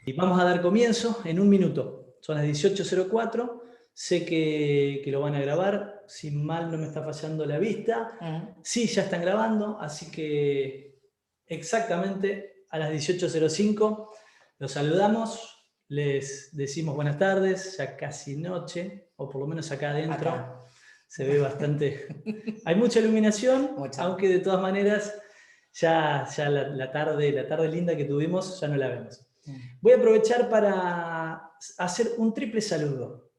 Y vamos a dar comienzo en un minuto. Son las 18:04. Sé que lo van a grabar. Si mal no me está fallando la vista. Sí, ya están grabando. Así que exactamente a las 18:05 los saludamos. Les decimos buenas tardes. Ya casi noche. O por lo menos acá adentro. Se ve bastante. Hay mucha iluminación. Aunque de todas maneras ya la tarde linda que tuvimos ya no la vemos. Voy a aprovechar para hacer un triple saludo.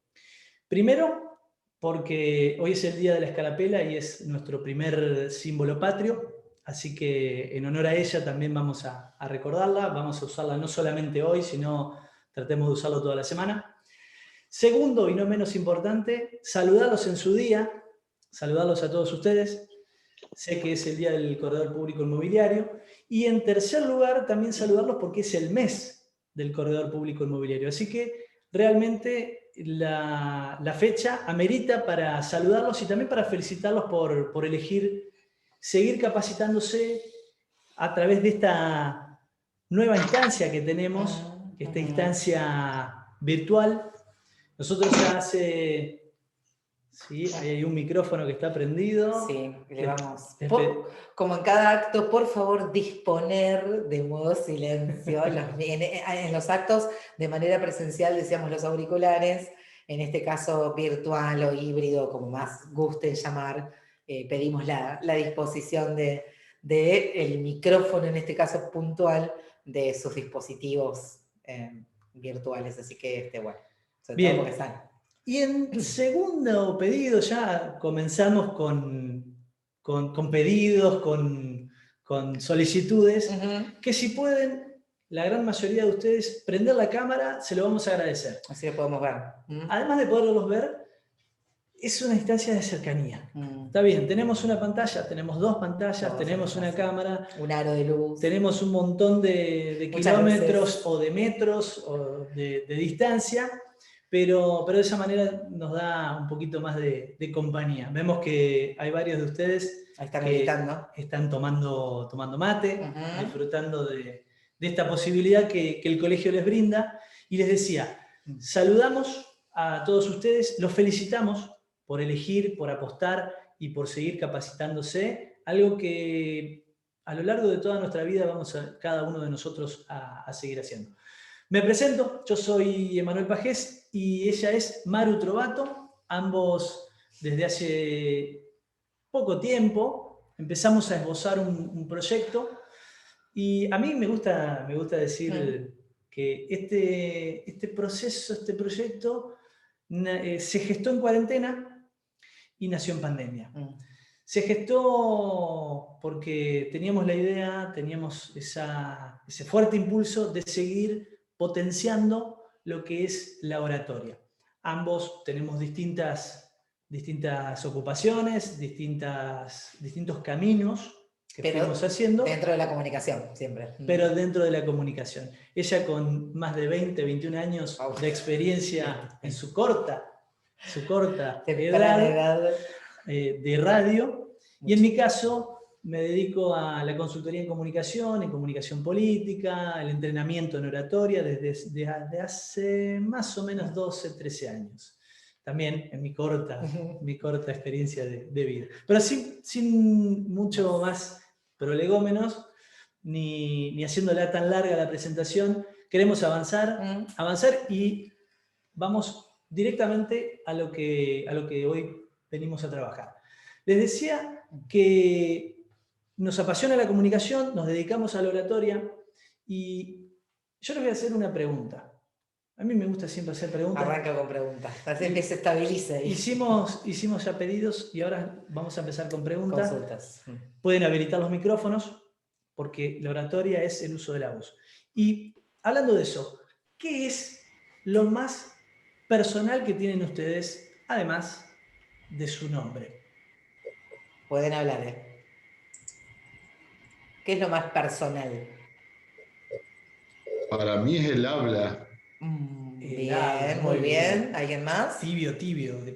Primero, porque hoy es el Día de la Escarapela y es nuestro primer símbolo patrio, así que en honor a ella también vamos a recordarla, vamos a usarla no solamente hoy, sino tratemos de usarlo toda la semana. Segundo, y no menos importante, saludarlos en su día, saludarlos a todos ustedes. Sé que es el Día del Corredor Público Inmobiliario. Y en tercer lugar, también saludarlos porque es el mes del Corredor Público Inmobiliario. Así que realmente la fecha amerita para saludarlos y también para felicitarlos por elegir seguir capacitándose a través de esta nueva instancia que tenemos, esta instancia virtual. Nosotros ya hace... Sí, ahí hay un micrófono que está prendido. Sí, le vamos. Como en cada acto, por favor, disponer de modo silencio. En los actos, de manera presencial, decíamos los auriculares, en este caso virtual o híbrido, como más gusten llamar, pedimos la disposición del micrófono, en este caso puntual, de sus dispositivos virtuales. Así que, bueno, sobre bien. todo porque están. Y en segundo pedido ya comenzamos con pedidos, con solicitudes, que si pueden, la gran mayoría de ustedes, prender la cámara, se lo vamos a agradecer. Así lo podemos ver. Además de poderlos ver, es una instancia de cercanía. Está bien, tenemos una pantalla, tenemos dos pantallas, tenemos una cámara, un aro de luz, tenemos un montón de kilómetros o de metros o de distancia, pero de esa manera nos da un poquito más de compañía. Vemos que hay varios de ustedes que están tomando mate, disfrutando de esta posibilidad que el colegio les brinda. Y les decía, saludamos a todos ustedes, los felicitamos por elegir, por apostar y por seguir capacitándose, algo que a lo largo de toda nuestra vida vamos a cada uno de nosotros a seguir haciendo. Me presento, yo soy Emanuel Pajés y ella es Maru Trovato. Ambos desde hace poco tiempo empezamos a esbozar un proyecto y a mí me gusta decir que este proyecto se gestó en cuarentena y nació en pandemia. Se gestó porque teníamos la idea, teníamos ese fuerte impulso de seguir potenciando lo que es la oratoria. Ambos tenemos distintas ocupaciones, distintos caminos que fuimos haciendo. Dentro de la comunicación, siempre. Pero dentro de la comunicación. Ella con más de 20, 21 años de experiencia en su corta edad de radio. Y en mi caso me dedico a la consultoría en comunicación política, el entrenamiento en oratoria desde hace más o menos 12, 13 años. También en mi corta experiencia de vida. Pero sin mucho más prolegómenos, ni haciéndola tan larga la presentación, queremos avanzar y vamos directamente a lo que hoy venimos a trabajar. Les decía que nos apasiona la comunicación, nos dedicamos a la oratoria y yo les voy a hacer una pregunta. A mí me gusta siempre hacer preguntas. Arranca con preguntas, así que se estabilice. Hicimos ya pedidos y ahora vamos a empezar con preguntas. Consultas. Pueden habilitar los micrófonos porque la oratoria es el uso de la voz. Y hablando de eso, ¿qué es lo más personal que tienen ustedes, además de su nombre? Pueden hablar, ¿Qué es lo más personal? Para mí es el habla. Bien, muy bien. ¿Alguien más? Tibio,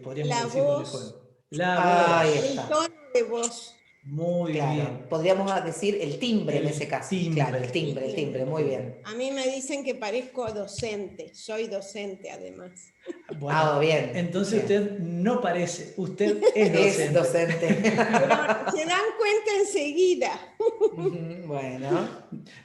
podríamos la decir. Voz. La voz. Ahí El está. tono de voz. Muy bien. Podríamos decir el timbre en ese caso. Timbre. Claro, el timbre, muy bien. A mí me dicen que parezco docente, soy docente además. Bueno, bien. Entonces bien. Usted no parece, usted es docente. Es docente. Pero se dan cuenta enseguida. Bueno.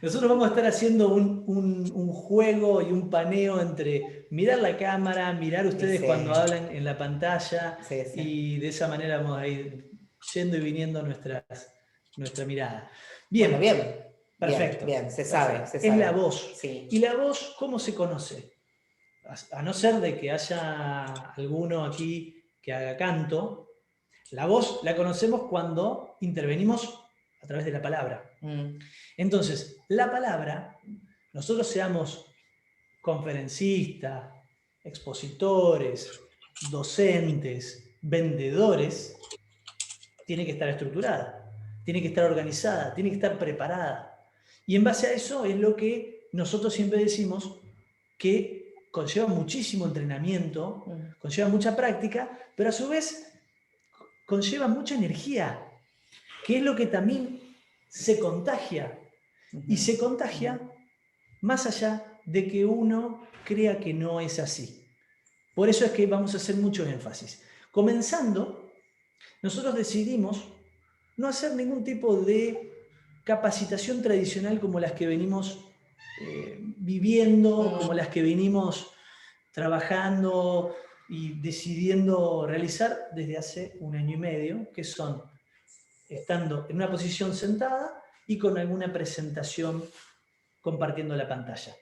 Nosotros vamos a estar haciendo un juego y un paneo entre mirar la cámara, mirar ustedes cuando hablan en la pantalla, y de esa manera vamos a ir yendo y viniendo nuestra mirada. Bien, bueno, bien. Perfecto. Bien, se sabe. Es la voz. Sí. ¿Y la voz cómo se conoce? A no ser de que haya alguno aquí que haga canto, la voz la conocemos cuando intervenimos a través de la palabra. Entonces, la palabra, nosotros seamos conferencistas, expositores, docentes, vendedores, tiene que estar estructurada, tiene que estar organizada, tiene que estar preparada. Y en base a eso es lo que nosotros siempre decimos que conlleva muchísimo entrenamiento, conlleva mucha práctica, pero a su vez conlleva mucha energía, que es lo que también se contagia. Y se contagia más allá de que uno crea que no es así. Por eso es que vamos a hacer mucho énfasis. Comenzando, nosotros decidimos no hacer ningún tipo de capacitación tradicional como las que venimos viviendo, como las que venimos trabajando y decidiendo realizar desde hace 1 año y medio, que son estando en una posición sentada y con alguna presentación compartiendo la pantalla.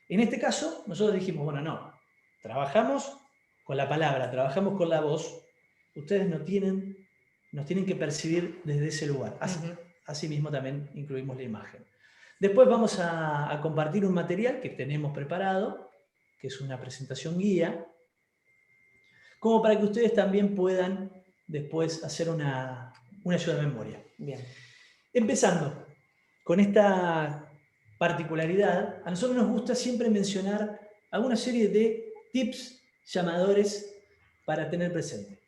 En este caso, nosotros dijimos, bueno, no, trabajamos con la palabra, trabajamos con la voz, ustedes nos tienen que percibir desde ese lugar. Así mismo también incluimos la imagen. Después vamos a compartir un material que tenemos preparado, que es una presentación guía, como para que ustedes también puedan después hacer una ayuda de memoria. Bien. Empezando con esta particularidad, a nosotros nos gusta siempre mencionar alguna serie de tips, llamadores para tener presente.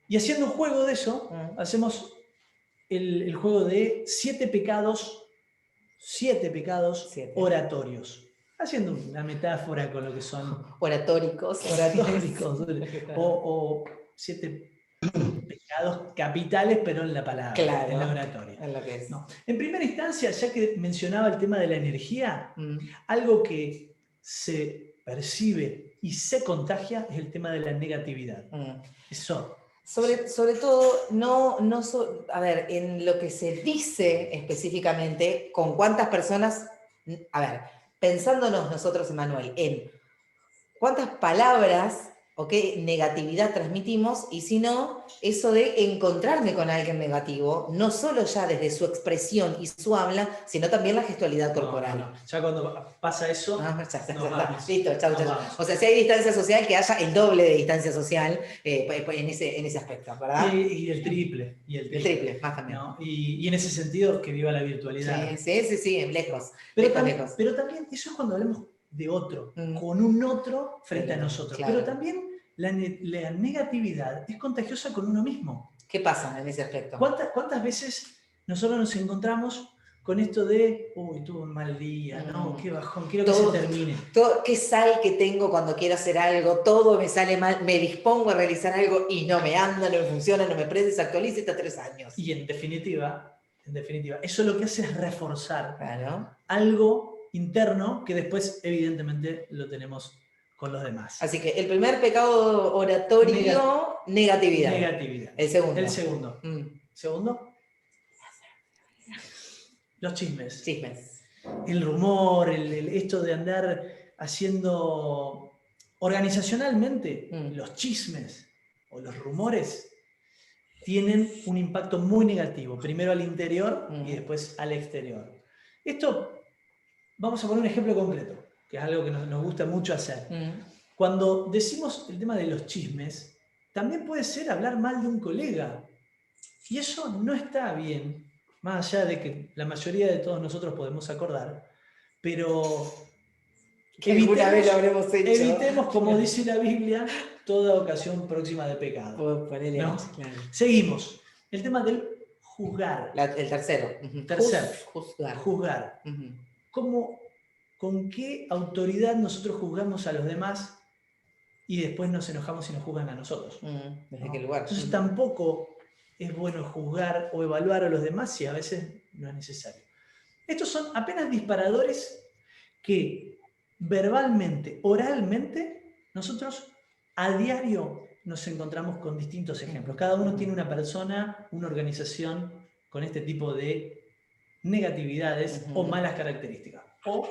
Y haciendo un juego de eso, hacemos el juego de 7 pecados oratorios. Haciendo una metáfora con lo que son oratóricos o 7 pecados capitales, pero en la palabra, claro, en la oratoria. En lo que es. No. En primera instancia, ya que mencionaba el tema de la energía, algo que se percibe y se contagia es el tema de la negatividad. Eso. Sobre todo, a ver, en lo que se dice específicamente, con cuántas personas, a ver, pensándonos nosotros, Emanuel, en cuántas palabras o qué negatividad transmitimos, y si no, eso de encontrarme con alguien negativo, no solo ya desde su expresión y su habla, sino también la gestualidad corporal. No. Ya cuando pasa eso, listo, chau. O sea, si hay distancia social, que haya el doble de distancia social en ese aspecto, ¿verdad? Y el triple. El triple, más también. ¿No? Y en ese sentido, que viva la virtualidad. Sí, lejos. Pero también, eso es cuando hablamos de otro, con un otro frente a nosotros. Claro. Pero también la negatividad es contagiosa con uno mismo. ¿Qué pasa en ese aspecto? ¿Cuántas veces nosotros nos encontramos con esto de, uy, tuve un mal día, no, qué bajón, quiero que se termine? Qué sal que tengo cuando quiero hacer algo, todo me sale mal, me dispongo a realizar algo y no me anda, no me funciona, no me prende, se actualiza hasta 3 años. Y en definitiva, eso lo que hace es reforzar algo interno que después evidentemente lo tenemos con los demás. Así que el primer pecado oratorio, negatividad. El segundo. ¿Segundo? Los chismes. Chismes. El rumor, esto de andar haciendo organizacionalmente, los chismes o los rumores tienen un impacto muy negativo, primero al interior y después al exterior. Esto, vamos a poner un ejemplo concreto, que es algo que nos gusta mucho hacer. Cuando decimos el tema de los chismes, también puede ser hablar mal de un colega. Y eso no está bien, más allá de que la mayoría de todos nosotros podemos acordar, pero evitemos, como dice la Biblia, toda ocasión próxima de pecado. ¿No? Seguimos. El tema del juzgar. El tercero. Tercer, Juzgar. Juzgar. ¿Con qué autoridad nosotros juzgamos a los demás y después nos enojamos y nos juzgan a nosotros? ¿Desde qué lugar? Entonces tampoco es bueno juzgar o evaluar a los demás si a veces no es necesario. Estos son apenas disparadores que verbalmente, oralmente, nosotros a diario nos encontramos con distintos ejemplos. Cada uno tiene una persona, una organización con este tipo de negatividades o malas características o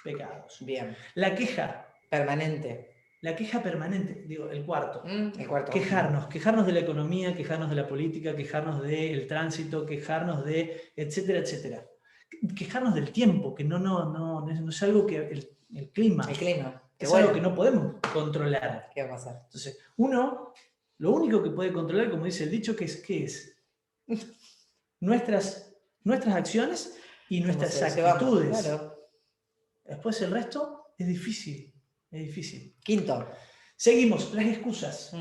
pecados. Bien. La queja. Permanente. La queja permanente, digo, el cuarto. El cuarto. Quejarnos de la economía, quejarnos de la política, quejarnos del tránsito, quejarnos de etcétera, etcétera. Quejarnos del tiempo, que no es algo que el clima. El clima. Es algo que no podemos controlar. ¿Qué va a pasar? Entonces, lo único que puede controlar, como dice el dicho, ¿qué es? Nuestras acciones y nuestras actitudes. Claro. Después el resto es difícil. Es difícil. Quinto. Seguimos, las excusas.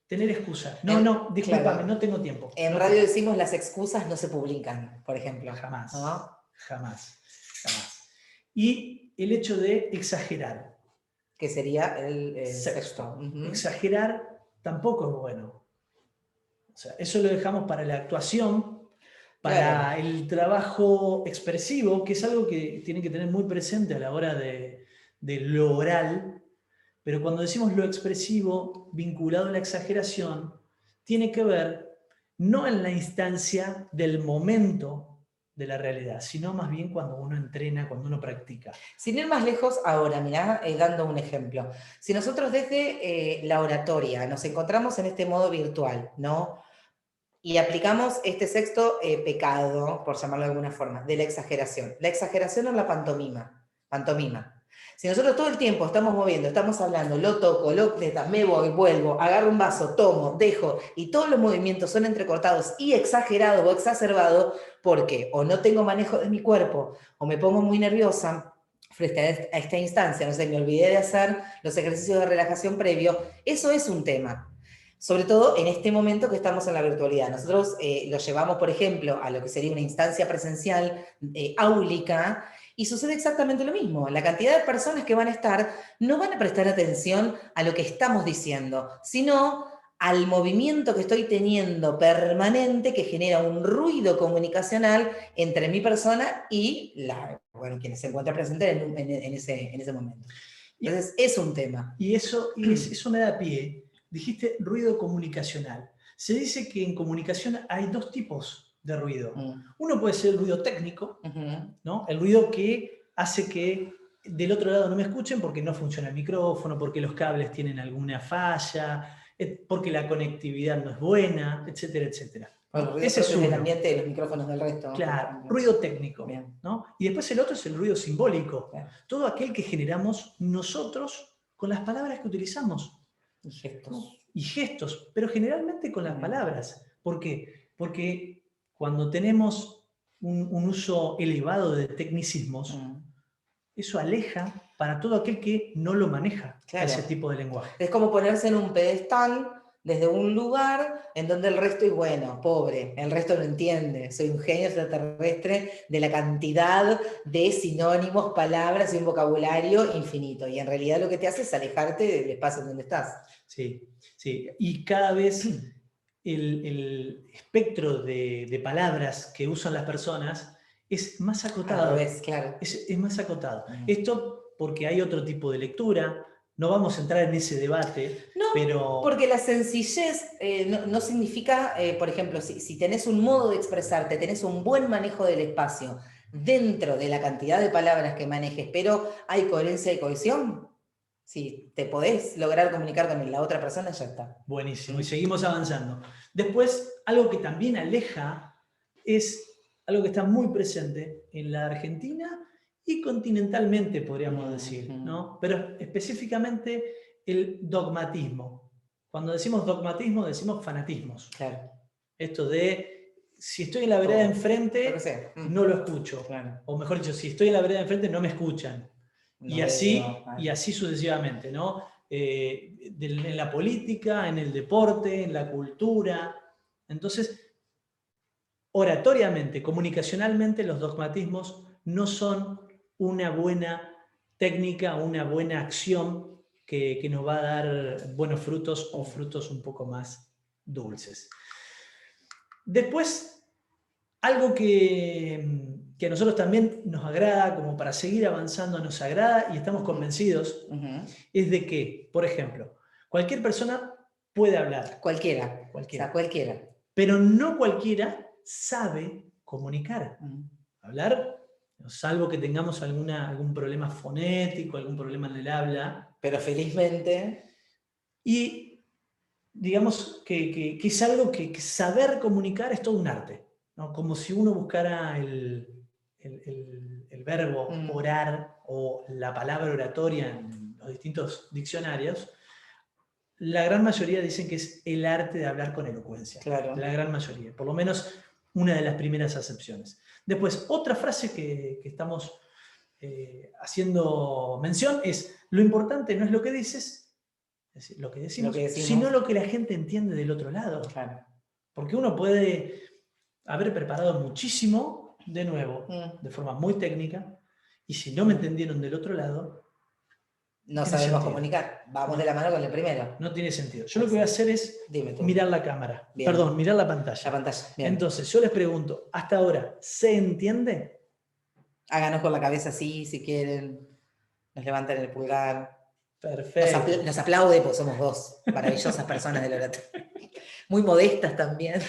Tener excusas. No, discúlpame, claro. No tengo tiempo. En radio decimos las excusas no se publican, por ejemplo. Jamás. ¿No? Jamás. Y el hecho de exagerar. Que sería el sexto. Exagerar tampoco es bueno. O sea, eso lo dejamos para la actuación, para el trabajo expresivo, que es algo que tienen que tener muy presente a la hora de lo oral, pero cuando decimos lo expresivo vinculado a la exageración, tiene que ver no en la instancia del momento de la realidad, sino más bien cuando uno entrena, cuando uno practica. Sin ir más lejos, ahora, mirá, dando un ejemplo. Si nosotros desde la oratoria nos encontramos en este modo virtual, ¿no? Y aplicamos este sexto pecado, por llamarlo de alguna forma, de la exageración. La exageración es la pantomima. Si nosotros todo el tiempo estamos moviendo, estamos hablando, lo toco, me voy, vuelvo, agarro un vaso, tomo, dejo, y todos los movimientos son entrecortados y exagerados o exacerbados, porque o no tengo manejo de mi cuerpo, o me pongo muy nerviosa frente a esta instancia, no sé, me olvidé de hacer los ejercicios de relajación previo, eso es un tema. Sobre todo en este momento que estamos en la virtualidad. Nosotros lo llevamos, por ejemplo, a lo que sería una instancia presencial áulica, y sucede exactamente lo mismo. La cantidad de personas que van a estar no van a prestar atención a lo que estamos diciendo, sino al movimiento que estoy teniendo permanente que genera un ruido comunicacional entre mi persona y quienes se encuentran presentes en ese momento. Entonces, es un tema. Y eso me da pie. Dijiste ruido comunicacional. Se dice que en comunicación hay dos tipos de ruido. Uno puede ser el ruido técnico, ¿no? El ruido que hace que del otro lado no me escuchen porque no funciona el micrófono, porque los cables tienen alguna falla, porque la conectividad no es buena, etcétera, etcétera. Bueno, ese es el ambiente de los micrófonos del resto. Claro, ruido técnico. ¿No? Y después el otro es el ruido simbólico. Bien. Todo aquel que generamos nosotros con las palabras que utilizamos. Y gestos. ¿No? Y gestos, pero generalmente con las palabras. ¿Por qué? Porque cuando tenemos un uso elevado de tecnicismos, eso aleja para todo aquel que no lo maneja, ese tipo de lenguaje. Es como ponerse en un pedestal desde un lugar en donde el resto es pobre, el resto no entiende, soy un genio extraterrestre de la cantidad de sinónimos, palabras y un vocabulario infinito, y en realidad lo que te hace es alejarte del espacio en donde estás. Sí, y cada vez el espectro de palabras que usan las personas es más acotado. Claro. Es más acotado. Esto porque hay otro tipo de lectura. No vamos a entrar en ese debate, pero... porque la sencillez no significa, por ejemplo, si tenés un modo de expresarte, tenés un buen manejo del espacio dentro de la cantidad de palabras que manejes, pero hay coherencia y cohesión, si te podés lograr comunicar con la otra persona, ya está. Buenísimo, y seguimos avanzando. Después, algo que también aleja es algo que está muy presente en la Argentina y continentalmente, podríamos decir, ¿no? Pero específicamente el dogmatismo. Cuando decimos dogmatismo, decimos fanatismos. Claro. Esto de, si estoy en la vereda de enfrente, no lo escucho. Claro. O mejor dicho, si estoy en la vereda de enfrente, no me escuchan. Y así sucesivamente, ¿no? En la política, en el deporte, en la cultura. Entonces, oratoriamente, comunicacionalmente, los dogmatismos no son una buena técnica, una buena acción que nos va a dar buenos frutos o frutos un poco más dulces. Después, algo que a nosotros también nos agrada, como para seguir avanzando nos agrada y estamos convencidos, es de que, por ejemplo, cualquier persona puede hablar. Cualquiera. O sea, cualquiera. Pero no cualquiera sabe comunicar. Hablar, salvo que tengamos algún problema fonético, algún problema en el habla. Pero felizmente... Y digamos que es algo que saber comunicar es todo un arte, ¿no? Como si uno buscara el verbo orar o la palabra oratoria en los distintos diccionarios. La gran mayoría dicen que es el arte de hablar con elocuencia. Claro. La gran mayoría, por lo menos una de las primeras acepciones. Después, otra frase que estamos haciendo mención es: lo importante no es lo que dices, es decir, lo que decimos, sino lo que la gente entiende del otro lado. Claro. Porque uno puede haber preparado muchísimo, de nuevo, de forma muy técnica, y si no me entendieron del otro lado, no sabemos comunicar. Vamos de la mano con el primero. No tiene sentido. Yo lo que voy a hacer es mirar la cámara. Bien. Perdón, mirar la pantalla. La pantalla. Bien. Entonces, yo les pregunto, ¿hasta ahora se entiende? Háganos con la cabeza así, si quieren. Nos levantan el pulgar. Perfecto. Nos aplaude, porque somos dos maravillosas personas del oratorio. Muy modestas también.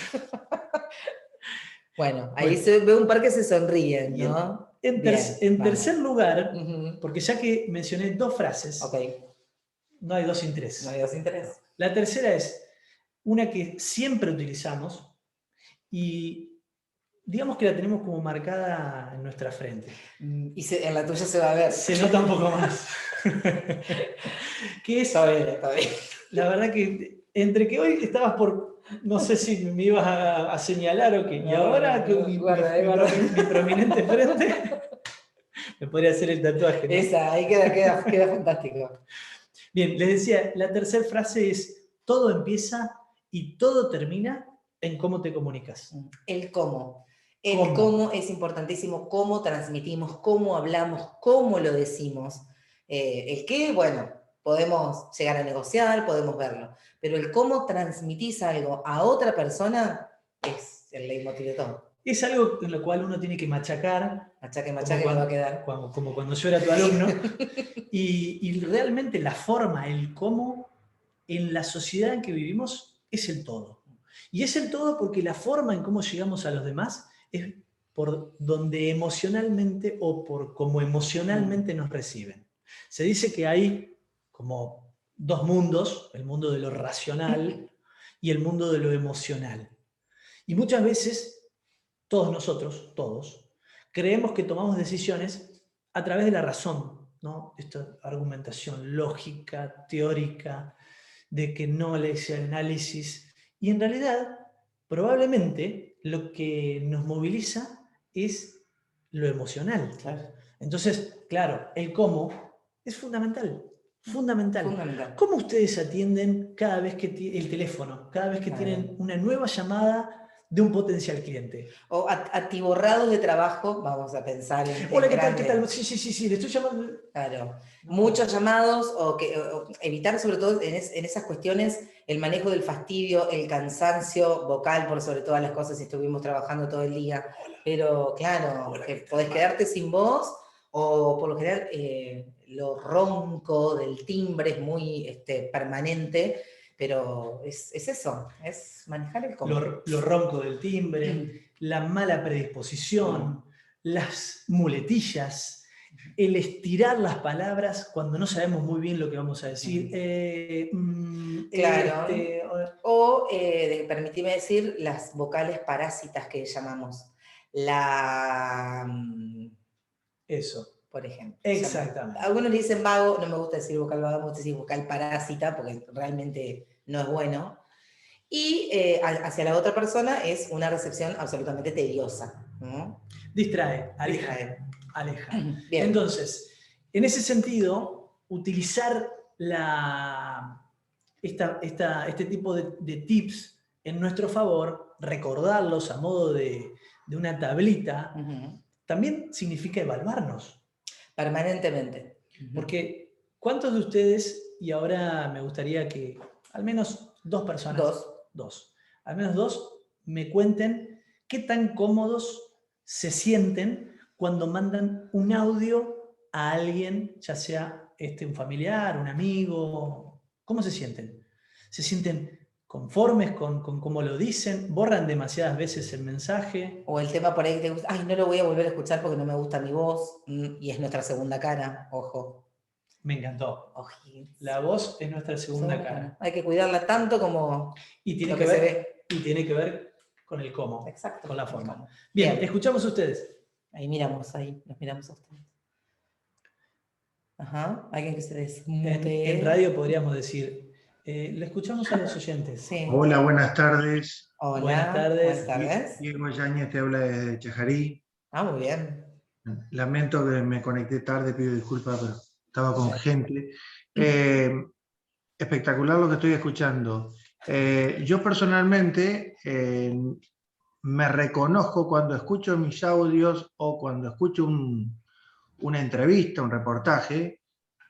Bueno, ahí se ve un par que se sonríen, ¿no? En tercer lugar, porque ya que mencioné dos frases, no hay dos sin tres. No hay dos sin tres. La tercera es una que siempre utilizamos y digamos que la tenemos como marcada en nuestra frente. Y en la tuya se va a ver. Se nota un poco más. Que es, está bien. La verdad que entre que hoy estabas por... No sé si me ibas a señalar o qué. Y ahora que mi prominente frente me podría hacer el tatuaje, ¿no? Esa, ahí queda fantástico. Bien, les decía, la tercera frase es: todo empieza y todo termina en cómo te comunicas. El cómo. El cómo es importantísimo, cómo transmitimos, cómo hablamos, cómo lo decimos. El qué, bueno, podemos llegar a negociar, podemos verlo, pero el cómo transmitís algo a otra persona es el leitmotiv de todo. Es algo en lo cual uno tiene que machacar. Machaque, me va a quedar. Como cuando yo era tu alumno. y realmente la forma, el cómo, en la sociedad en que vivimos, es el todo. Y es el todo porque la forma en cómo llegamos a los demás es por donde emocionalmente o por cómo emocionalmente nos reciben. Se dice que hay como dos mundos, el mundo de lo racional y el mundo de lo emocional. Y muchas veces, todos nosotros, creemos que tomamos decisiones a través de la razón, ¿no? Esta argumentación lógica, teórica, de que no le hice análisis. Y en realidad, probablemente, lo que nos moviliza es lo emocional. Claro. Entonces, claro, el cómo es fundamental. Fundamental. ¿Cómo ustedes atienden cada vez que el teléfono, cada vez que tienen una nueva llamada de un potencial cliente? O atiborrados de trabajo, vamos a pensar en... Hola, ¿qué tal? Sí, le estoy llamando. Claro. Muchos llamados, o evitar sobre todo en esas cuestiones el manejo del fastidio, el cansancio vocal, por sobre todas las cosas, si estuvimos trabajando todo el día. Pero claro, podés quedarte sin voz, o por lo general lo ronco del timbre es muy permanente, pero es eso, es manejar el cómo. Lo ronco del timbre, la mala predisposición, las muletillas, el estirar las palabras cuando no sabemos muy bien lo que vamos a decir. Claro. Permitime decir, las vocales parásitas que llamamos. Eso. Por ejemplo. Exactamente. Algunos le dicen vago, no me gusta decir vocal vago, me gusta decir vocal parásita, porque realmente no es bueno. Y hacia la otra persona es una recepción absolutamente tediosa, ¿no? Distrae, aleja. Bien. Entonces, en ese sentido, utilizar este tipo de tips en nuestro favor recordarlos a modo de una tablita, también significa evaluarnos. Permanentemente. Porque, ¿cuántos de ustedes, y ahora me gustaría que al menos 2 personas, al menos 2, me cuenten qué tan cómodos se sienten cuando mandan un audio a alguien, ya sea un familiar, un amigo? ¿Cómo se sienten? ¿Se sienten conformes con cómo lo dicen? ¿Borran demasiadas veces el mensaje? O el tema por ahí que te gusta, no lo voy a volver a escuchar porque no me gusta mi voz, y es nuestra segunda cara, ojo. Me encantó. Ojín. La voz es nuestra segunda cara. Hay que cuidarla tanto como tiene lo que se ver, ve. Y tiene que ver con el cómo. Exacto. Con la forma. Bien, escuchamos a ustedes. Ahí nos miramos a ustedes. Ajá, alguien que se desmute. En radio podríamos decir, le escuchamos a los oyentes. Sí. Hola, buenas tardes. Hola, buenas tardes. Buenas tardes. Diego Yáñez te habla desde Chajarí. Muy bien. Lamento que me conecté tarde, pido disculpas, pero estaba con gente. Espectacular lo que estoy escuchando. Yo personalmente me reconozco cuando escucho mis audios o cuando escucho una entrevista, un reportaje,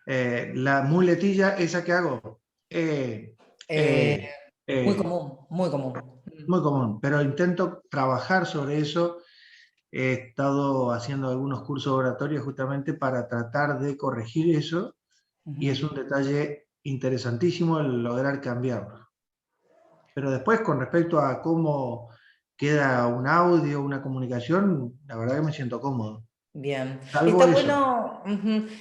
la muletilla esa que hago. Muy común, muy común. Muy común, pero intento trabajar sobre eso. He estado haciendo algunos cursos oratorios justamente para tratar de corregir eso, y es un detalle interesantísimo el lograr cambiarlo. Pero después, con respecto a cómo queda un audio, una comunicación, la verdad que me siento cómodo. Bien. Salvo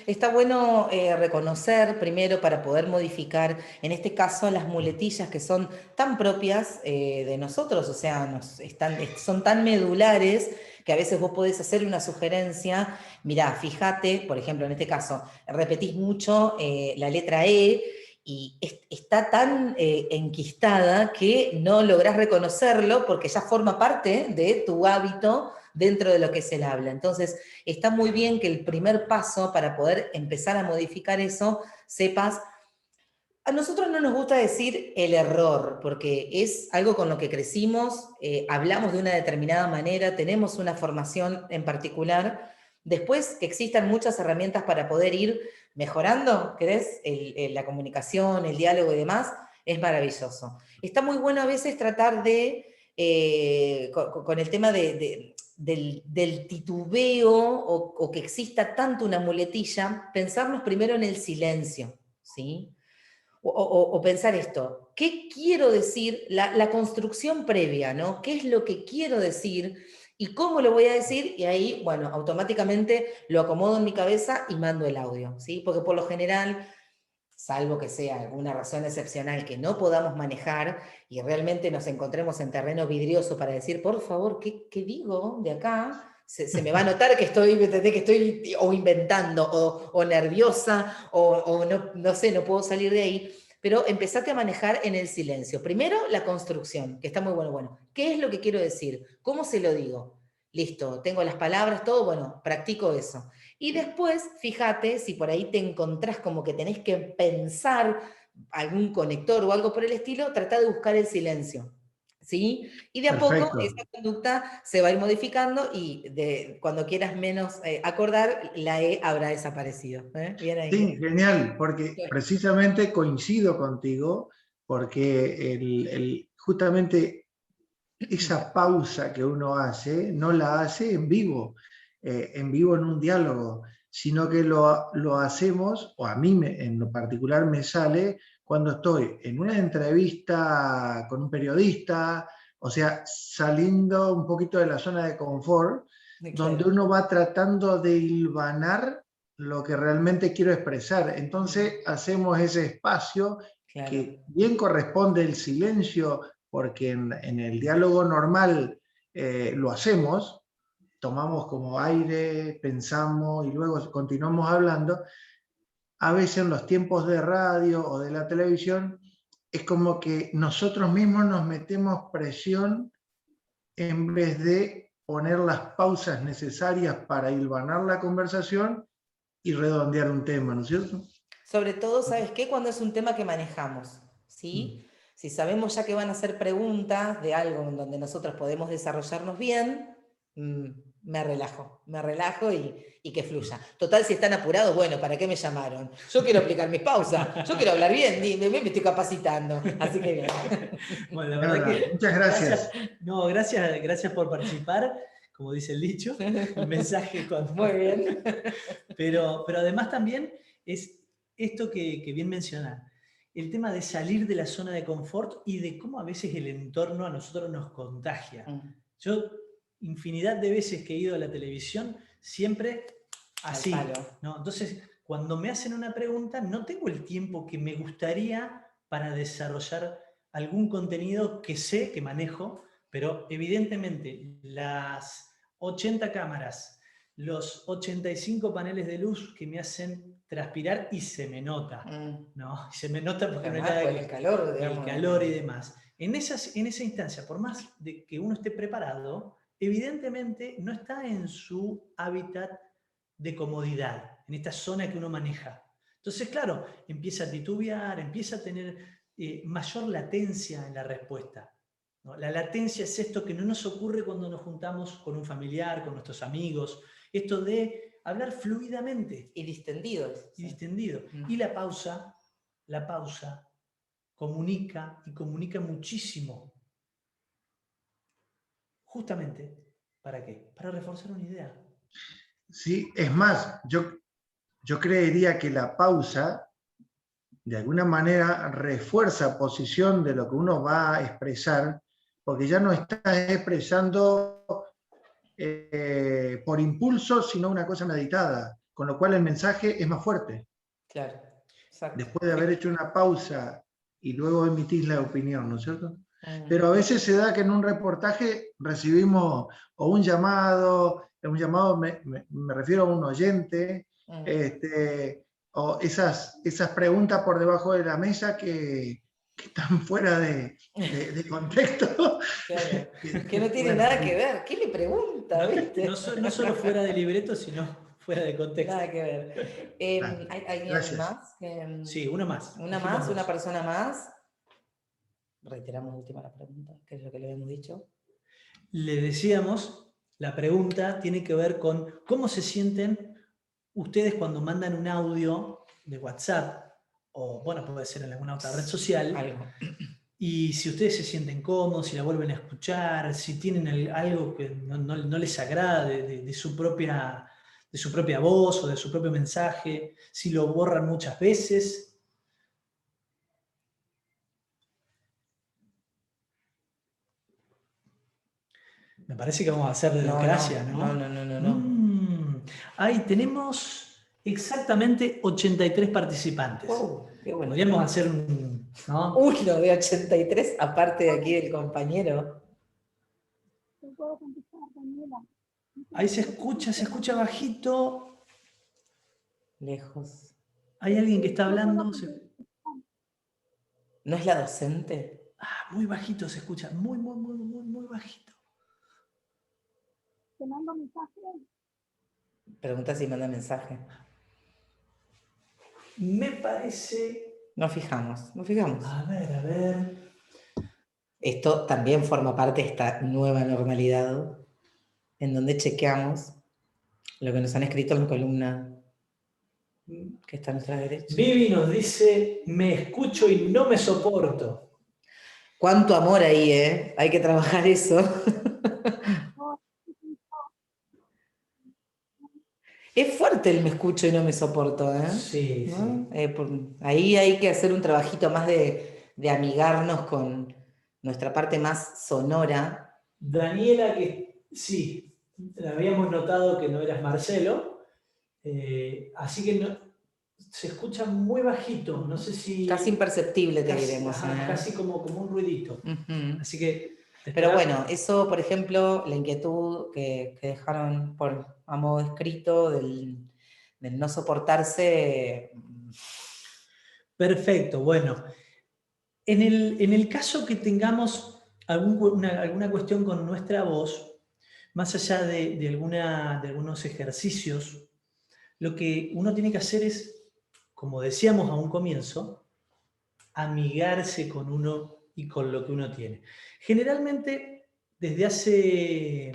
Está bueno reconocer primero para poder modificar, en este caso, las muletillas que son tan propias de nosotros, o sea, son tan medulares que a veces vos podés hacer una sugerencia. Mirá, fíjate, por ejemplo, en este caso, repetís mucho la letra E y está tan enquistada que no lográs reconocerlo porque ya forma parte de tu hábito dentro de lo que es el habla. Entonces, está muy bien que el primer paso para poder empezar a modificar eso, sepas. A nosotros no nos gusta decir el error, porque es algo con lo que crecimos, hablamos de una determinada manera, tenemos una formación en particular. Después que existan muchas herramientas para poder ir mejorando, ¿querés? La comunicación, el diálogo y demás, es maravilloso. Está muy bueno a veces tratar de, con el tema del titubeo o que exista tanto una muletilla, pensarnos primero en el silencio, ¿sí? O pensar esto, ¿qué quiero decir? La construcción previa, ¿no? ¿Qué es lo que quiero decir? ¿Y cómo lo voy a decir? Y ahí, bueno, automáticamente lo acomodo en mi cabeza y mando el audio, ¿sí? Porque por lo general, salvo que sea alguna razón excepcional que no podamos manejar y realmente nos encontremos en terreno vidrioso para decir, por favor, ¿qué digo de acá? Se me va a notar que estoy o inventando, o nerviosa, o no sé, no puedo salir de ahí, pero empezate a manejar en el silencio. Primero, la construcción, que está muy bueno. Bueno, ¿qué es lo que quiero decir? ¿Cómo se lo digo? Listo, tengo las palabras, todo, bueno, practico eso. Y después, fíjate, si por ahí te encontrás como que tenés que pensar algún conector o algo por el estilo, trata de buscar el silencio. ¿Sí? Y de a poco esa conducta se va a ir modificando y cuando quieras menos acordar, la E habrá desaparecido. Bien ahí. Sí, genial, porque precisamente coincido contigo, porque justamente esa pausa que uno hace, no la hace en vivo en un diálogo, sino que lo hacemos, o a mí en lo particular me sale cuando estoy en una entrevista con un periodista, o sea, saliendo un poquito de la zona de confort, donde uno va tratando de hilvanar lo que realmente quiero expresar. Entonces hacemos ese espacio que bien corresponde el silencio, porque en el diálogo normal lo hacemos, tomamos como aire, pensamos y luego continuamos hablando. A veces en los tiempos de radio o de la televisión es como que nosotros mismos nos metemos presión en vez de poner las pausas necesarias para hilvanar la conversación y redondear un tema, ¿no es cierto? Sobre todo, ¿sabes qué? Cuando es un tema que manejamos, ¿sí? Si sabemos ya que van a hacer preguntas de algo en donde nosotros podemos desarrollarnos bien, me relajo y que fluya. Total, si están apurados, bueno, ¿para qué me llamaron? Yo quiero aplicar mis pausas, yo quiero hablar bien, me estoy capacitando, así que bien. Bueno, la verdad que muchas gracias. Gracias por participar, como dice el dicho, el mensaje con... Muy bien. Pero además también es esto que bien mencionar, el tema de salir de la zona de confort y de cómo a veces el entorno a nosotros nos contagia. Yo, infinidad de veces que he ido a la televisión, siempre así, ¿no? Entonces, cuando me hacen una pregunta, no tengo el tiempo que me gustaría para desarrollar algún contenido que sé, que manejo, pero evidentemente las 80 cámaras, los 85 paneles de luz que me hacen transpirar y se me nota, ¿no? Se me nota porque no hay nada que... El calor, digamos. El calor y demás. En esa instancia, por más de que uno esté preparado, evidentemente no está en su hábitat de comodidad, en esta zona que uno maneja. Entonces, claro, empieza a titubear, empieza a tener mayor latencia en la respuesta, ¿no? La latencia es esto que no nos ocurre cuando nos juntamos con un familiar, con nuestros amigos, esto de hablar fluidamente. Y distendidos. Y distendido. Y la pausa comunica y comunica muchísimo. Justamente, ¿para qué? Para reforzar una idea. Sí, es más, yo creería que la pausa de alguna manera refuerza posición de lo que uno va a expresar, porque ya no estás expresando por impulso, sino una cosa meditada, con lo cual el mensaje es más fuerte. Claro, exacto. Después de haber hecho una pausa y luego emitís la opinión, ¿no es cierto? Pero a veces se da que en un reportaje recibimos o un llamado me refiero a un oyente, o esas preguntas por debajo de la mesa que están fuera de contexto. Claro, que no tiene nada que ver. ¿Qué le pregunta? ¿Viste? No solo fuera de libreto, sino fuera de contexto. Nada que ver. ¿Hay alguien más? Sí, uno más. Una persona más. Reiteramos última la pregunta, que es lo que le habíamos dicho. Le decíamos, la pregunta tiene que ver con cómo se sienten ustedes cuando mandan un audio de WhatsApp, o bueno, puede ser en alguna otra red social, algo. Y si ustedes se sienten cómodos, si la vuelven a escuchar, si tienen algo que no les agrada de su propia voz o de su propio mensaje, si lo borran muchas veces. Me parece que vamos a hacer de democracia, ¿no? No. Ahí tenemos exactamente 83 participantes. Wow, qué bueno. Podríamos hacer un... ¿no? Uno de 83, aparte de aquí del compañero. Ahí se escucha bajito. Lejos. Hay alguien que está hablando. ¿No es la docente? Muy bajito se escucha, muy bajito. ¿Te mando mensaje? Pregunta si manda mensaje. Me parece... Nos fijamos. A ver. Esto también forma parte de esta nueva normalidad en donde chequeamos lo que nos han escrito en la columna que está a nuestra derecha. Vivi nos dice, me escucho y no me soporto. Cuánto amor ahí, ¿eh? Hay que trabajar eso. Es fuerte el me escucho y no me soporto, ¿eh? Sí, ¿no? sí. Ahí hay que hacer un trabajito más de amigarnos con nuestra parte más sonora. Daniela, que sí, habíamos notado que no eras Marcelo, así que se escucha muy bajito, no sé si... Casi imperceptible, te diremos. Casi como un ruidito. Así que... Pero bueno, eso, por ejemplo, la inquietud que dejaron a modo escrito del no soportarse. Perfecto, bueno. En el caso que tengamos alguna cuestión con nuestra voz, más allá de algunos ejercicios, lo que uno tiene que hacer es, como decíamos a un comienzo, amigarse con uno y con lo que uno tiene. Generalmente, desde hace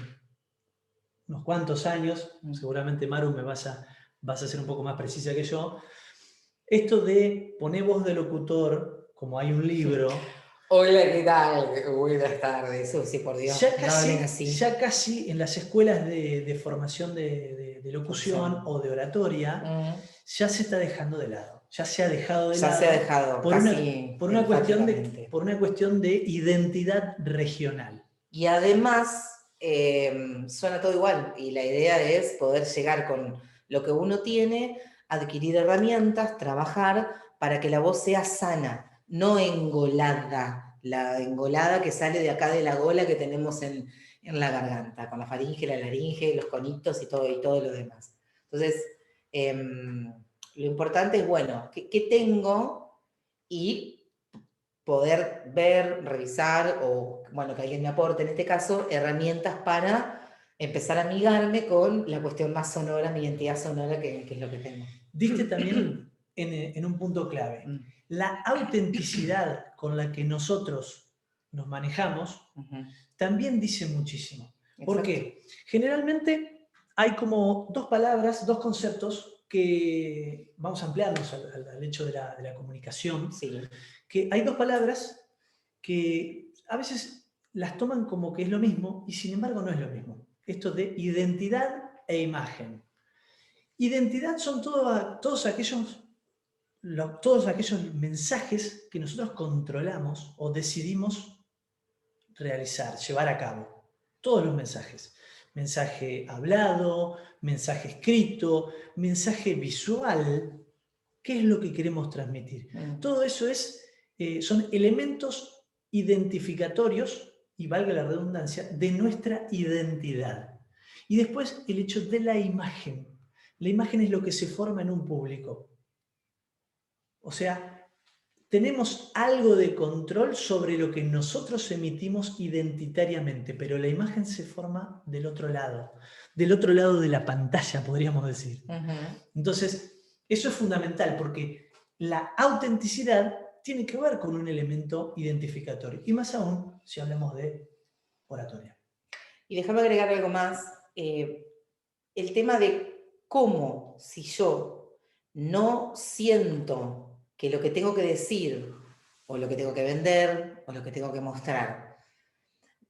unos cuantos años, seguramente Maru vas a ser un poco más precisa que yo, esto de poner voz de locutor, como hay un libro... Hola, ¿qué tal? Buenas tardes. Sí, por Dios, ya no hablen así. casi en las escuelas de formación de locución o de oratoria, ya se está dejando de lado. Ya se ha dejado de lado. Ya se ha dejado, por una cuestión de identidad regional. Y además, suena todo igual. Y la idea es poder llegar con lo que uno tiene, adquirir herramientas, trabajar para que la voz sea sana, no engolada. La engolada que sale de acá de la gola que tenemos en la garganta, con la faringe, la laringe, los conitos y todo lo demás. Entonces, lo importante es, bueno, ¿qué tengo? Y poder ver, revisar, o bueno, que alguien me aporte, en este caso, herramientas para empezar a amigarme con la cuestión más sonora, mi identidad sonora, que es lo que tengo. Diste también en un punto clave. La autenticidad con la que nosotros nos manejamos también dice muchísimo. ¿Por qué? Generalmente hay como dos palabras, dos conceptos que vamos a ampliarnos al hecho de la comunicación. Sí. Que hay dos palabras que a veces las toman como que es lo mismo y sin embargo no es lo mismo. Esto de identidad e imagen. Identidad son todos aquellos mensajes que nosotros controlamos o decidimos realizar, llevar a cabo. Todos los mensajes. Mensaje hablado, mensaje escrito, mensaje visual. ¿Qué es lo que queremos transmitir? Todo eso son elementos identificatorios, y valga la redundancia, de nuestra identidad. Y después el hecho de la imagen. La imagen es lo que se forma en un público. O sea, tenemos algo de control sobre lo que nosotros emitimos identitariamente, pero la imagen se forma del otro lado de la pantalla, podríamos decir. Entonces, eso es fundamental porque la autenticidad tiene que ver con un elemento identificatorio, y más aún si hablamos de oratoria. Y déjame agregar algo más, el tema de cómo, si yo no siento que lo que tengo que decir, o lo que tengo que vender, o lo que tengo que mostrar,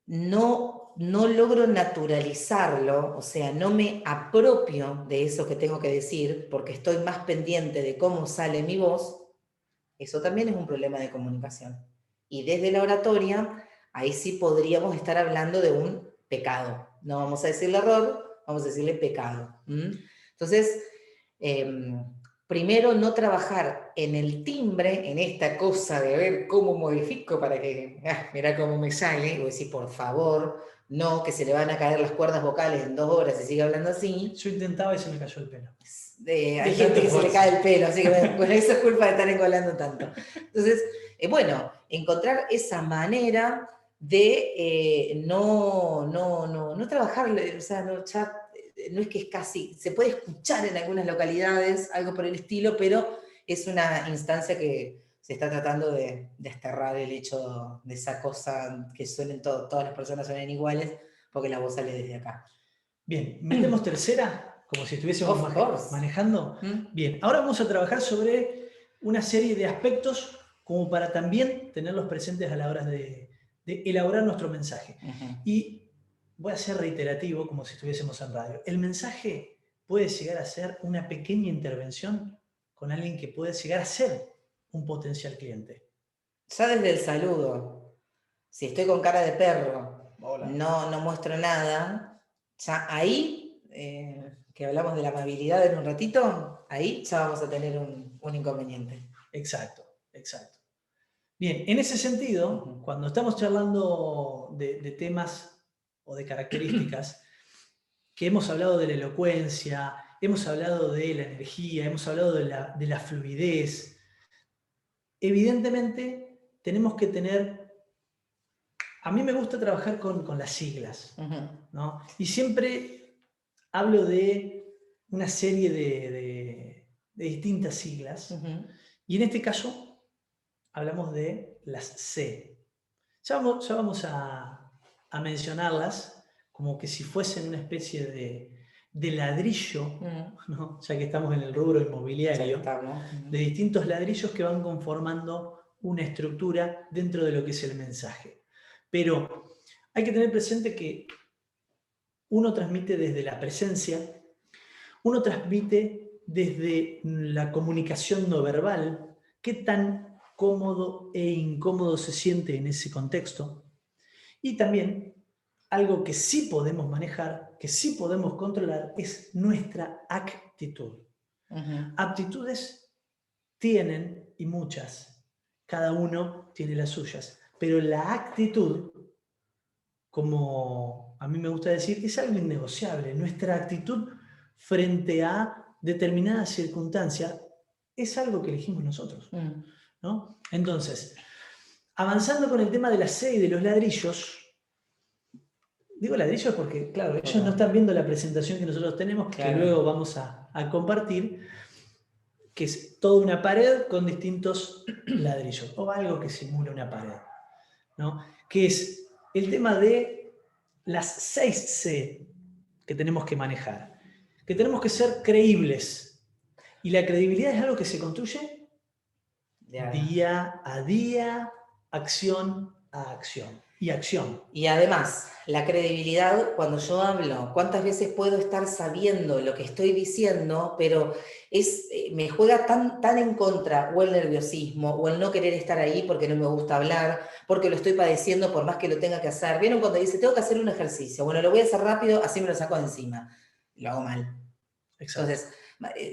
no logro naturalizarlo, o sea, no me apropio de eso que tengo que decir, porque estoy más pendiente de cómo sale mi voz, eso también es un problema de comunicación. Y desde la oratoria, ahí sí podríamos estar hablando de un pecado. No vamos a decirle error, vamos a decirle pecado. Entonces, primero no trabajar en el timbre, en esta cosa de ver cómo modifico para que, mirá cómo me sale, y voy a decir, por favor, no, que se le van a caer las cuerdas vocales en 2 horas y sigue hablando así. Yo intentaba y se me cayó el pelo. Hay gente que se le cae el pelo, así que bueno, eso es culpa de estar engolando tanto. Entonces, bueno, encontrar esa manera de no trabajar, o sea, no es que es casi, se puede escuchar en algunas localidades, algo por el estilo, pero es una instancia que se está tratando de desterrar el hecho de esa cosa que suenen todas las personas suenen iguales, porque la voz sale desde acá. Bien, metemos tercera, como si estuviésemos manejando. Bien, ahora vamos a trabajar sobre una serie de aspectos como para también tenerlos presentes a la hora de elaborar nuestro mensaje. Y voy a ser reiterativo, como si estuviésemos en radio. El mensaje puede llegar a ser una pequeña intervención con alguien que puede llegar a ser un potencial cliente. Ya desde el saludo, si estoy con cara de perro, no muestro nada, ya ahí, que hablamos de la amabilidad en un ratito, ahí ya vamos a tener un inconveniente. Exacto. Bien, en ese sentido, cuando estamos charlando de temas o de características, que hemos hablado de la elocuencia, hemos hablado de la energía, hemos hablado de la fluidez, evidentemente tenemos que tener... A mí me gusta trabajar con las siglas, ¿no? Y siempre hablo de una serie de distintas siglas, y en este caso hablamos de las C. Ya vamos a mencionarlas como que si fuesen una especie de ladrillo, ¿no? Ya que estamos en el rubro inmobiliario, de distintos ladrillos que van conformando una estructura dentro de lo que es el mensaje. Pero hay que tener presente que uno transmite desde la presencia, uno transmite desde la comunicación no verbal, qué tan cómodo e incómodo se siente en ese contexto. Y también algo que sí podemos manejar, que sí podemos controlar, es nuestra actitud. Aptitudes tienen, y muchas, cada uno tiene las suyas, pero la actitud, como a mí me gusta decir, es algo innegociable. Nuestra actitud frente a determinadas circunstancias es algo que elegimos nosotros, ¿no? Entonces, avanzando con el tema de la C y de los ladrillos, digo ladrillos porque, claro, ellos no están viendo la presentación que nosotros tenemos, que luego vamos a compartir, que es toda una pared con distintos ladrillos, o algo que simula una pared, ¿no? Que es el tema de las 6C que tenemos que manejar, que tenemos que ser creíbles. Y la credibilidad es algo que se construye día a día, acción a acción. Y acción. Y además, la credibilidad, cuando yo hablo, ¿cuántas veces puedo estar sabiendo lo que estoy diciendo, pero me juega tan en contra o el nerviosismo o el no querer estar ahí porque no me gusta hablar, porque lo estoy padeciendo por más que lo tenga que hacer? ¿Vieron cuando dice, tengo que hacer un ejercicio? Bueno, lo voy a hacer rápido, así me lo saco de encima. Lo hago mal. Exacto. Entonces,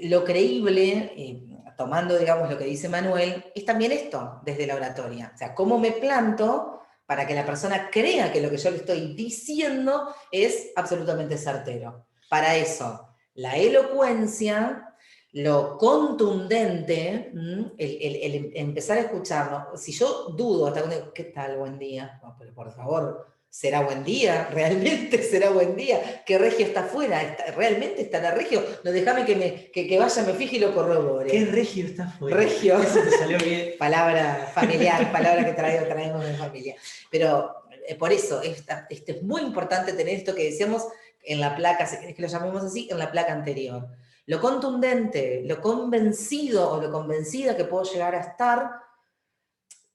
lo creíble, tomando, digamos, lo que dice Manuel, es también esto, desde la oratoria. O sea, cómo me planto para que la persona crea que lo que yo le estoy diciendo es absolutamente certero. Para eso, la elocuencia, lo contundente, el empezar a escucharlo. Si yo dudo hasta cuando, ¿qué tal? Buen día. No, pero por favor, ¿será buen día? ¿Realmente será buen día? ¿Qué regio está afuera? ¿Realmente estará regio? No, déjame que vaya, me fije y lo corrobore. ¿Qué regio está afuera? Regio. Eso te salió bien. Palabra familiar, palabra que traemos de familia. Pero por eso, es muy importante tener esto que decíamos en la placa, si querés que lo llamemos así, en la placa anterior. Lo contundente, lo convencido o lo convencida que puedo llegar a estar,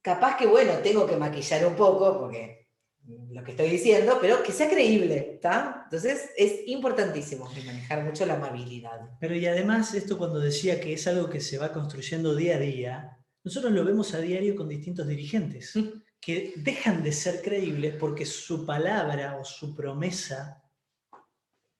capaz que, bueno, tengo que maquillar un poco, porque lo que estoy diciendo, pero que sea creíble, ¿está? Entonces es importantísimo manejar mucho la amabilidad. Pero y además, esto cuando decía que es algo que se va construyendo día a día, nosotros lo vemos a diario con distintos dirigentes, que dejan de ser creíbles porque su palabra o su promesa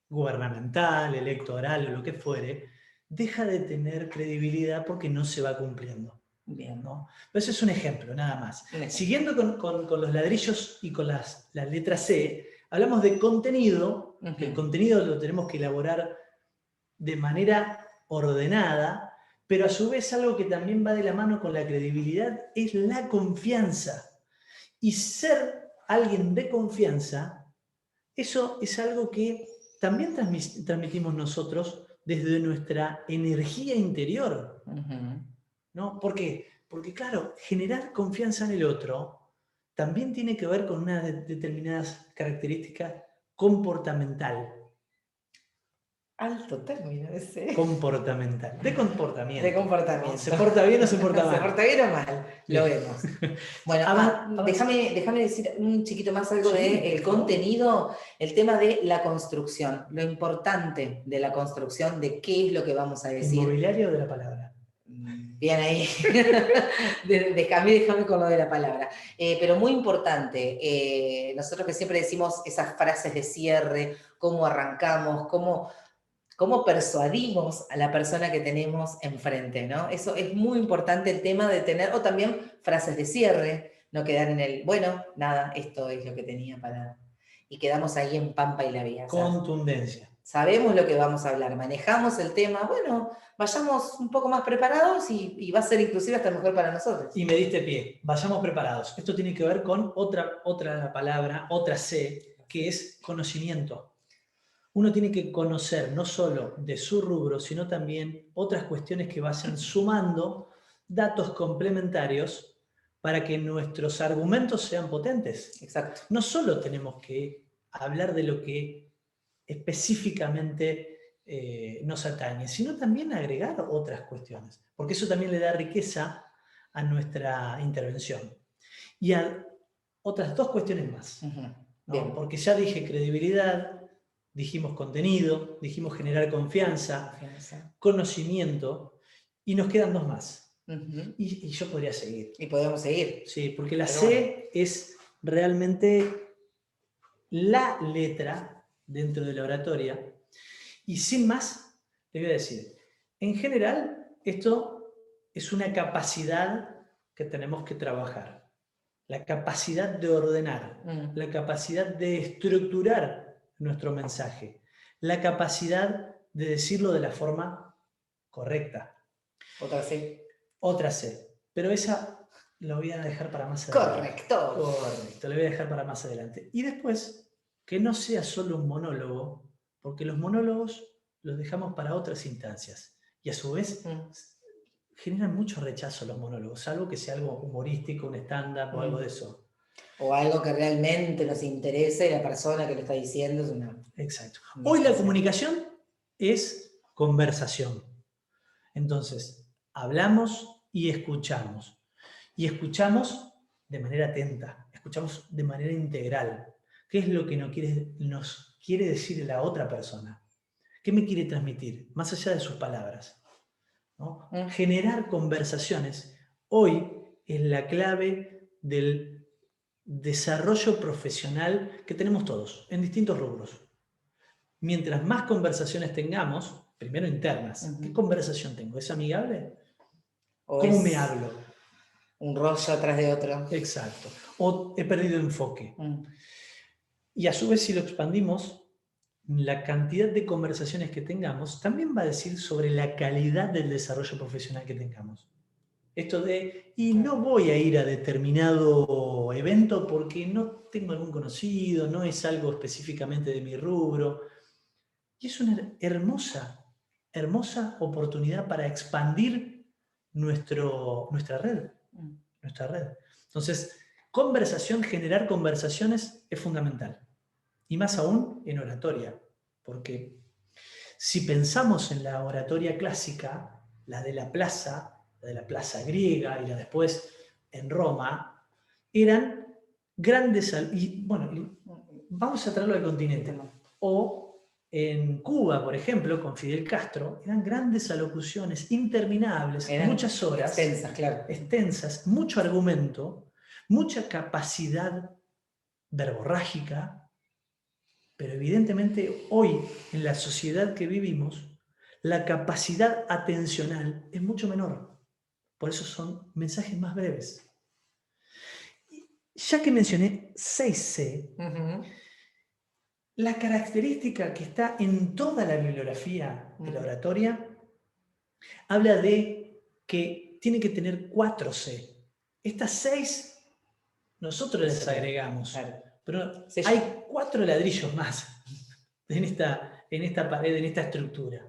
gubernamental, electoral o lo que fuere, deja de tener credibilidad porque no se va cumpliendo. Bien, ¿no? Pero ese es un ejemplo, nada más. Siguiendo con los ladrillos y con las letras C, hablamos de contenido, que el contenido lo tenemos que elaborar de manera ordenada, pero a su vez algo que también va de la mano con la credibilidad es la confianza. Y ser alguien de confianza, eso es algo que también transmitimos nosotros desde nuestra energía interior. ¿No? ¿Por qué? Porque, claro, generar confianza en el otro también tiene que ver con unas determinadas características comportamental. Alto término ese. Comportamental. De comportamiento. De comportamiento. ¿Se porta bien o se porta mal? ¿Se porta bien o mal? Lo vemos. Bueno, déjame decir un chiquito más algo del contenido, el tema de la construcción, lo importante de la construcción, de qué es lo que vamos a decir. ¿Inmobiliario de la palabra? Bien ahí. déjame con lo de la palabra. Pero muy importante, nosotros que siempre decimos esas frases de cierre, cómo arrancamos, cómo persuadimos a la persona que tenemos enfrente, ¿no? Eso es muy importante, el tema de tener, o también frases de cierre, no quedar en el, bueno, nada, esto es lo que tenía para... Y quedamos ahí en pampa y la vía. Contundencia. Sabemos lo que vamos a hablar, manejamos el tema, bueno, vayamos un poco más preparados y va a ser inclusive hasta mejor para nosotros. Y me diste pie, vayamos preparados. Esto tiene que ver con otra palabra, otra C, que es conocimiento. Uno tiene que conocer no solo de su rubro, sino también otras cuestiones que vayan sumando datos complementarios para que nuestros argumentos sean potentes. Exacto. No solo tenemos que hablar de lo que específicamente nos atañe, sino también agregar otras cuestiones, porque eso también le da riqueza a nuestra intervención. Y a otras dos cuestiones más, ¿no? Porque ya dije credibilidad, dijimos contenido, dijimos generar confianza, conocimiento, y nos quedan dos más. Y yo podría seguir. Y podemos seguir. Sí, porque la C es realmente la letra dentro de la oratoria. Y sin más, les voy a decir, en general, esto es una capacidad que tenemos que trabajar. La capacidad de ordenar, la capacidad de estructurar nuestro mensaje, la capacidad de decirlo de la forma correcta. Otra C. Otra C. Pero esa la voy a dejar para más adelante. Correcto, la voy a dejar para más adelante. Y después, que no sea solo un monólogo, porque los monólogos los dejamos para otras instancias. Y a su vez, generan mucho rechazo los monólogos, salvo que sea algo humorístico, un stand-up o algo de eso. O algo que realmente nos interese y la persona que lo está diciendo es una... Exacto. Hoy la comunicación es conversación. Entonces, hablamos y escuchamos. Y escuchamos de manera atenta, escuchamos de manera integral. ¿Qué es lo que nos quiere decir la otra persona? ¿Qué me quiere transmitir? Más allá de sus palabras, ¿no? Generar conversaciones hoy es la clave del desarrollo profesional que tenemos todos, en distintos rubros. Mientras más conversaciones tengamos, primero internas, ¿qué conversación tengo? ¿Es amigable? ¿Cómo me hablo? Un rollo atrás de otro. Exacto. O he perdido enfoque. Y a su vez, si lo expandimos, la cantidad de conversaciones que tengamos también va a decir sobre la calidad del desarrollo profesional que tengamos. Esto de, y no voy a ir a determinado evento porque no tengo algún conocido, no es algo específicamente de mi rubro. Y es una hermosa oportunidad para expandir nuestra red. Entonces, generar conversaciones es fundamental. Y más aún en oratoria, porque si pensamos en la oratoria clásica, la de la plaza griega y la después en Roma, eran grandes, y bueno, vamos a traerlo al continente, o en Cuba, por ejemplo, con Fidel Castro, eran grandes alocuciones interminables, muchas horas, extensas, mucho argumento, mucha capacidad verborrágica. Pero evidentemente hoy, en la sociedad que vivimos, la capacidad atencional es mucho menor. Por eso son mensajes más breves. Ya que mencioné 6C, la característica que está en toda la bibliografía de la oratoria habla de que tiene que tener 4C. Estas 6 nosotros les agregamos. Pero hay 4 ladrillos más en esta pared, en esta estructura.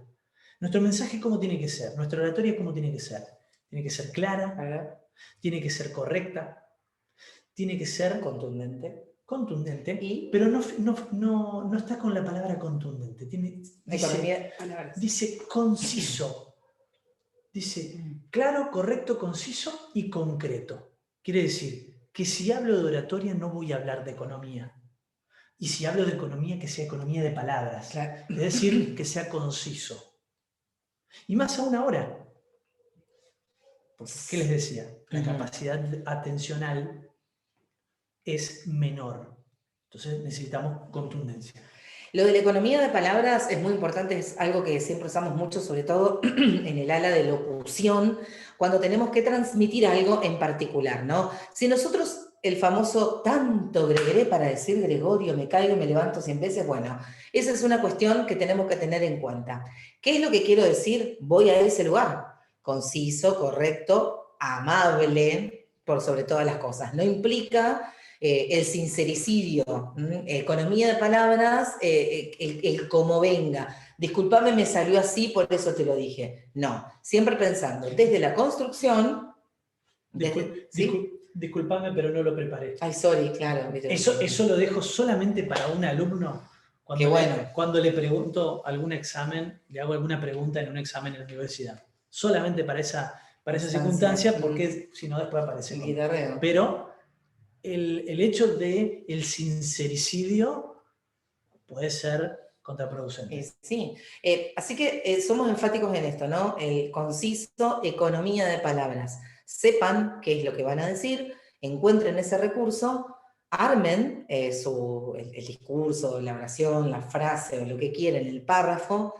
Nuestro mensaje, ¿cómo tiene que ser? Nuestra oratoria, ¿cómo tiene que ser? Tiene que ser clara, tiene que ser correcta, tiene que ser contundente, pero no está con la palabra contundente. Dice conciso. Dice claro, correcto, conciso y concreto. Quiere decir que si hablo de oratoria no voy a hablar de economía. Y si hablo de economía, que sea economía de palabras. Claro. Es decir, que sea conciso. Y más aún ahora. Porque, ¿qué les decía? La capacidad atencional es menor. Entonces necesitamos contundencia. Lo de la economía de palabras es muy importante, es algo que siempre usamos mucho, sobre todo en el ala de locución, cuando tenemos que transmitir algo en particular, ¿no? Si nosotros, el famoso tanto gregué para decir Gregorio, me caigo y me levanto 100 veces, bueno, esa es una cuestión que tenemos que tener en cuenta. ¿Qué es lo que quiero decir? Voy a ese lugar, conciso, correcto, amable, por sobre todas las cosas. No implica el sincericidio, economía de palabras, el como venga. Discúlpame, me salió así, por eso te lo dije. No, siempre pensando desde la construcción. disculpame, pero no lo preparé. Ay, sorry, claro. Eso lo dejo solamente para un alumno. Qué bueno. Cuando le pregunto algún examen, le hago alguna pregunta en un examen en la universidad. Solamente para esa circunstancia, porque si no después aparece. Pero el hecho de el sincericidio puede ser contraproducente. Sí, así que somos enfáticos en esto, ¿no? El conciso, economía de palabras. Sepan qué es lo que van a decir, encuentren ese recurso, armen el discurso, la oración, la frase o lo que quieran, el párrafo,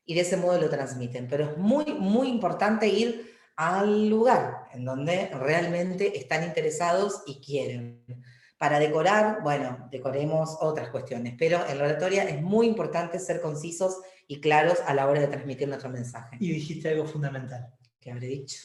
y de ese modo lo transmiten. Pero es muy, muy importante ir al lugar en donde realmente están interesados y quieren. Para decorar, bueno, decoremos otras cuestiones, pero en la oratoria es muy importante ser concisos y claros a la hora de transmitir nuestro mensaje. Y dijiste algo fundamental. ¿Qué habré dicho?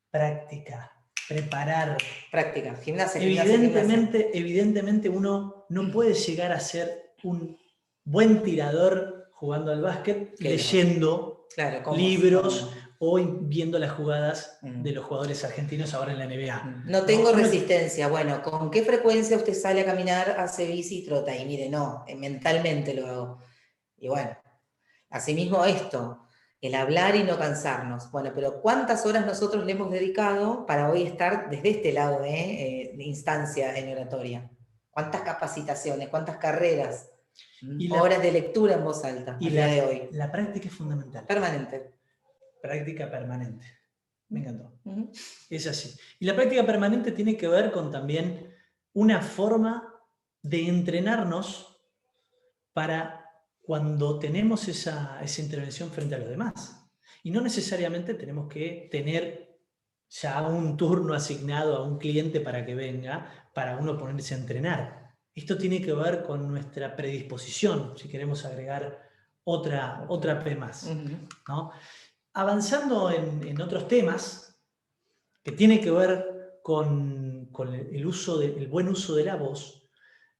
Práctica, preparar. Práctica, gimnasia. Evidentemente uno no puede llegar a ser un buen tirador jugando al básquet leyendo libros o viendo las jugadas de los jugadores argentinos ahora en la NBA. No tengo resistencia. Bueno, ¿con qué frecuencia usted sale a caminar, hace bici y trota? Y mire, no, mentalmente lo hago. Y bueno, asimismo esto, el hablar y no cansarnos. Bueno, pero ¿cuántas horas nosotros le hemos dedicado para hoy estar desde este lado de instancia en oratoria? ¿Cuántas capacitaciones, cuántas carreras? Y horas de lectura en voz alta y día de hoy. La práctica es fundamental. Permanente. Práctica permanente. Me encantó. Es así. Y la práctica permanente tiene que ver con también una forma de entrenarnos para cuando tenemos esa intervención frente a los demás. Y no necesariamente tenemos que tener ya un turno asignado a un cliente para que venga, para uno ponerse a entrenar. Esto tiene que ver con nuestra predisposición, si queremos agregar otra P más, ¿no? Avanzando en otros temas que tienen que ver con el buen uso de la voz,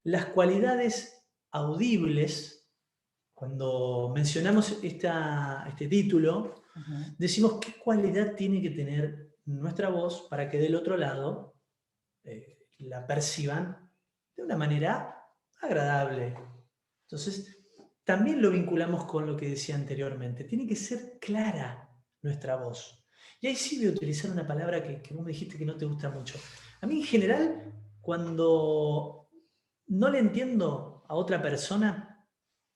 las cualidades audibles, cuando mencionamos este título, decimos qué cualidad tiene que tener nuestra voz para que del otro lado la perciban de una manera agradable. Entonces, también lo vinculamos con lo que decía anteriormente. Tiene que ser clara nuestra voz. Y ahí sí voy a utilizar una palabra que vos me dijiste que no te gusta mucho. A mí en general, cuando no le entiendo a otra persona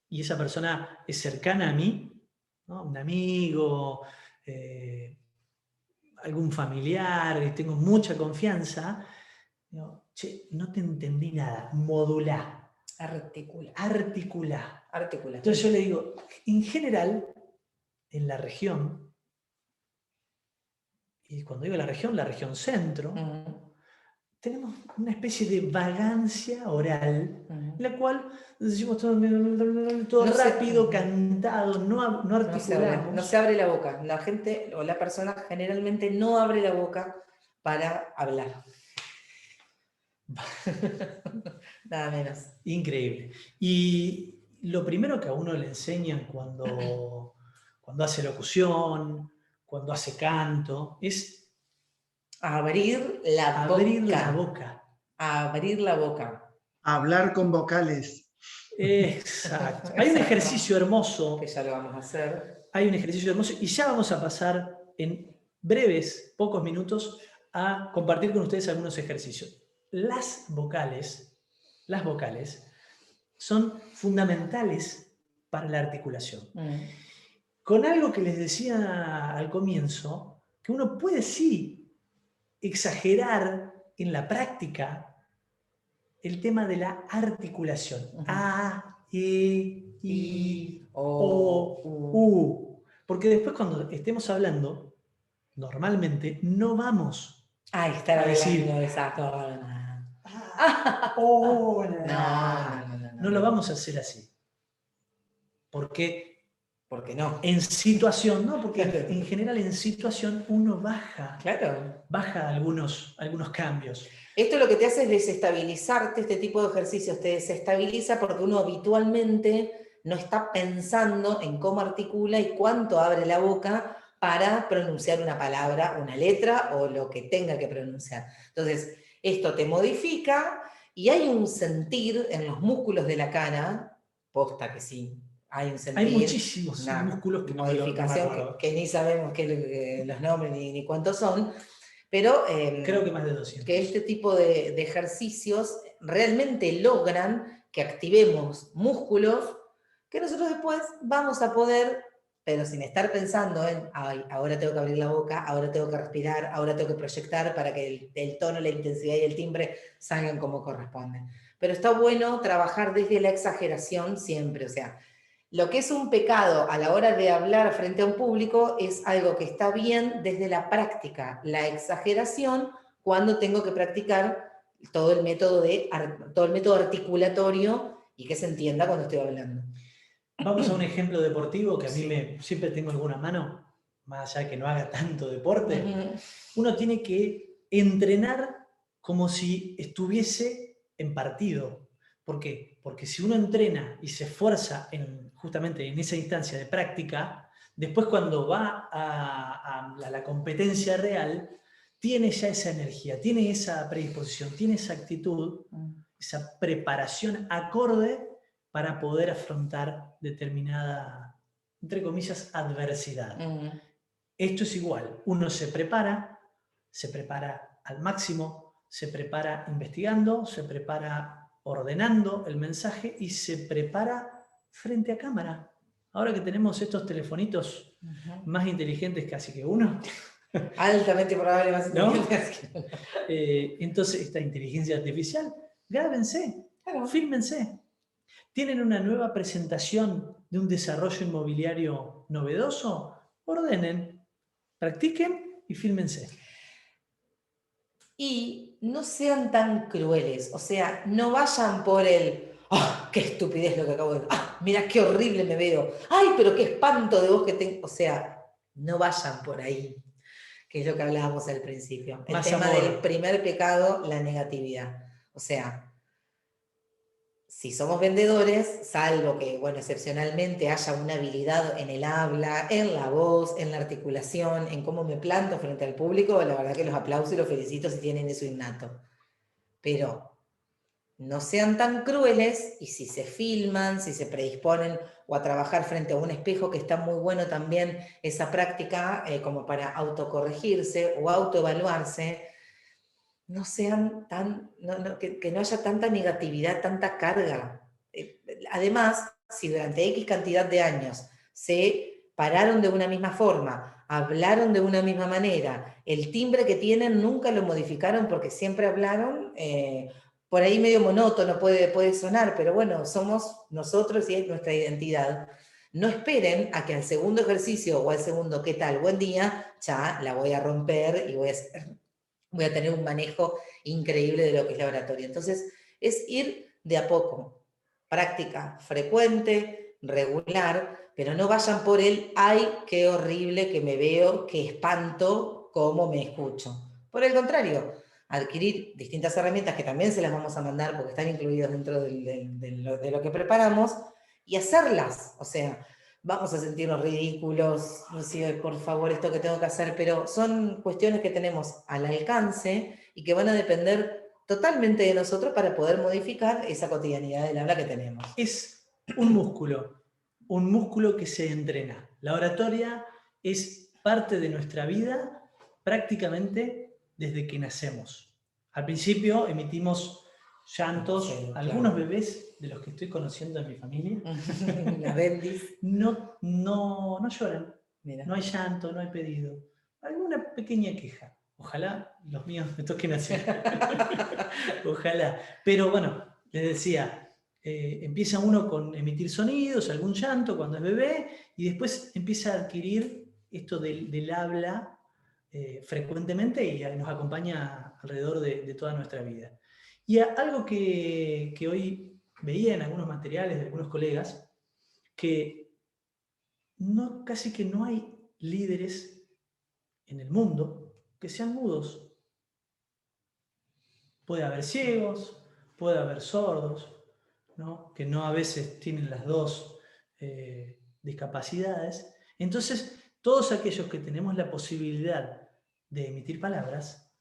y esa persona es cercana a mí, ¿no? Un amigo, algún familiar, y tengo mucha confianza, digo, che, no te entendí nada, modulá. Articula. Entonces yo le digo, en general, en la región, y cuando digo la región centro, tenemos una especie de vagancia oral, en la cual decimos todo rápido, cantado, no articulamos. No se abre la boca. La gente o la persona generalmente no abre la boca para hablar. Nada menos. Increíble. Y lo primero que a uno le enseñan cuando hace locución, cuando hace canto, es abrir la boca. Abrir la boca. Hablar con vocales. Exacto. Hay un ejercicio hermoso. Que ya lo vamos a hacer. Hay un ejercicio hermoso y ya vamos a pasar en breves, pocos minutos, a compartir con ustedes algunos ejercicios. Las vocales son fundamentales para la articulación. Con algo que les decía al comienzo, que uno puede sí exagerar en la práctica el tema de la articulación. A, E, I, O, U. Porque después cuando estemos hablando, normalmente no vamos a decir esa forma. No lo vamos a hacer así. Porque no. En situación, ¿no? Porque en general en situación uno baja algunos cambios. Esto lo que te hace es desestabilizarte, este tipo de ejercicios te desestabiliza porque uno habitualmente no está pensando en cómo articula y cuánto abre la boca para pronunciar una palabra, una letra o lo que tenga que pronunciar. Entonces, Esto te modifica y hay un sentir en los músculos de la cara, posta que sí, hay un sentir. Hay muchísimos una músculos que modificación no me acuerdo. que ni sabemos los nombres ni cuántos son, pero creo que más de 200. Que este tipo de ejercicios realmente logran que activemos músculos que nosotros después vamos a poder, pero sin estar pensando en, ay, ahora tengo que abrir la boca, ahora tengo que respirar, ahora tengo que proyectar para que el tono, la intensidad y el timbre salgan como corresponden. Pero está bueno trabajar desde la exageración siempre, o sea, lo que es un pecado a la hora de hablar frente a un público es algo que está bien desde la práctica, la exageración cuando tengo que practicar todo el método articulatorio y que se entienda cuando estoy hablando. Vamos a un ejemplo deportivo que a mí siempre tengo alguna mano, más allá de que no haga tanto deporte. Uno tiene que entrenar como si estuviese en partido. ¿Por qué? Porque si uno entrena y se esfuerza justamente en esa instancia de práctica, después cuando va a la competencia real, tiene ya esa energía, tiene esa predisposición, tiene esa actitud, esa preparación acorde para poder afrontar determinada, entre comillas, adversidad. Esto es igual, uno se prepara al máximo, se prepara investigando, se prepara ordenando el mensaje y se prepara frente a cámara. Ahora que tenemos estos telefonitos más inteligentes casi que uno. Altamente probable más inteligentes. ¿No? Entonces, esta inteligencia artificial, grábense, fílmense. ¿Tienen una nueva presentación de un desarrollo inmobiliario novedoso? Ordenen, practiquen y fílmense. Y no sean tan crueles, o sea, no vayan por el, ¡ah, qué estupidez lo que acabo de ver! ¡Ah, mira qué horrible me veo! ¡Ay, pero qué espanto de vos que tengo! O sea, no vayan por ahí, que es lo que hablábamos al principio. El tema del primer pecado, la negatividad. O sea, si somos vendedores, salvo que, bueno, excepcionalmente haya una habilidad en el habla, en la voz, en la articulación, en cómo me planto frente al público, la verdad que los aplauso y los felicito si tienen eso innato. Pero no sean tan crueles y si se filman, si se predisponen o a trabajar frente a un espejo, que está muy bueno también esa práctica como para autocorregirse o autoevaluarse, no sean que no haya tanta negatividad, tanta carga. Además, si durante X cantidad de años se pararon de una misma forma, hablaron de una misma manera, el timbre que tienen nunca lo modificaron porque siempre hablaron, por ahí medio monótono puede sonar, pero bueno, somos nosotros y es nuestra identidad. No esperen a que al segundo ejercicio o al segundo ¿qué tal? Buen día, ya la voy a romper y voy a tener un manejo increíble de lo que es la oratoria. Entonces, es ir de a poco, práctica frecuente, regular, pero no vayan por el, ay, qué horrible que me veo, qué espanto, cómo me escucho. Por el contrario, adquirir distintas herramientas que también se las vamos a mandar porque están incluidas dentro de lo que preparamos y hacerlas, o sea, vamos a sentirnos ridículos, inclusive, por favor, esto que tengo que hacer, pero son cuestiones que tenemos al alcance y que van a depender totalmente de nosotros para poder modificar esa cotidianidad del habla que tenemos. Es un músculo que se entrena. La oratoria es parte de nuestra vida prácticamente desde que nacemos. Al principio emitimos llantos, sí, claro. Algunos bebés de los que estoy conociendo en mi familia las bendis no lloran. Mira. No hay llanto, no hay pedido. Alguna pequeña queja. Ojalá los míos me toquen así. Ojalá. Pero bueno, les decía, empieza uno con emitir sonidos, algún llanto cuando es bebé, y después empieza a adquirir esto del habla frecuentemente y nos acompaña alrededor de toda nuestra vida. Y algo que hoy veía en algunos materiales de algunos colegas, que casi que no hay líderes en el mundo que sean mudos. Puede haber ciegos, puede haber sordos, ¿no? Que no a veces tienen las dos discapacidades. Entonces, todos aquellos que tenemos la posibilidad de emitir palabras,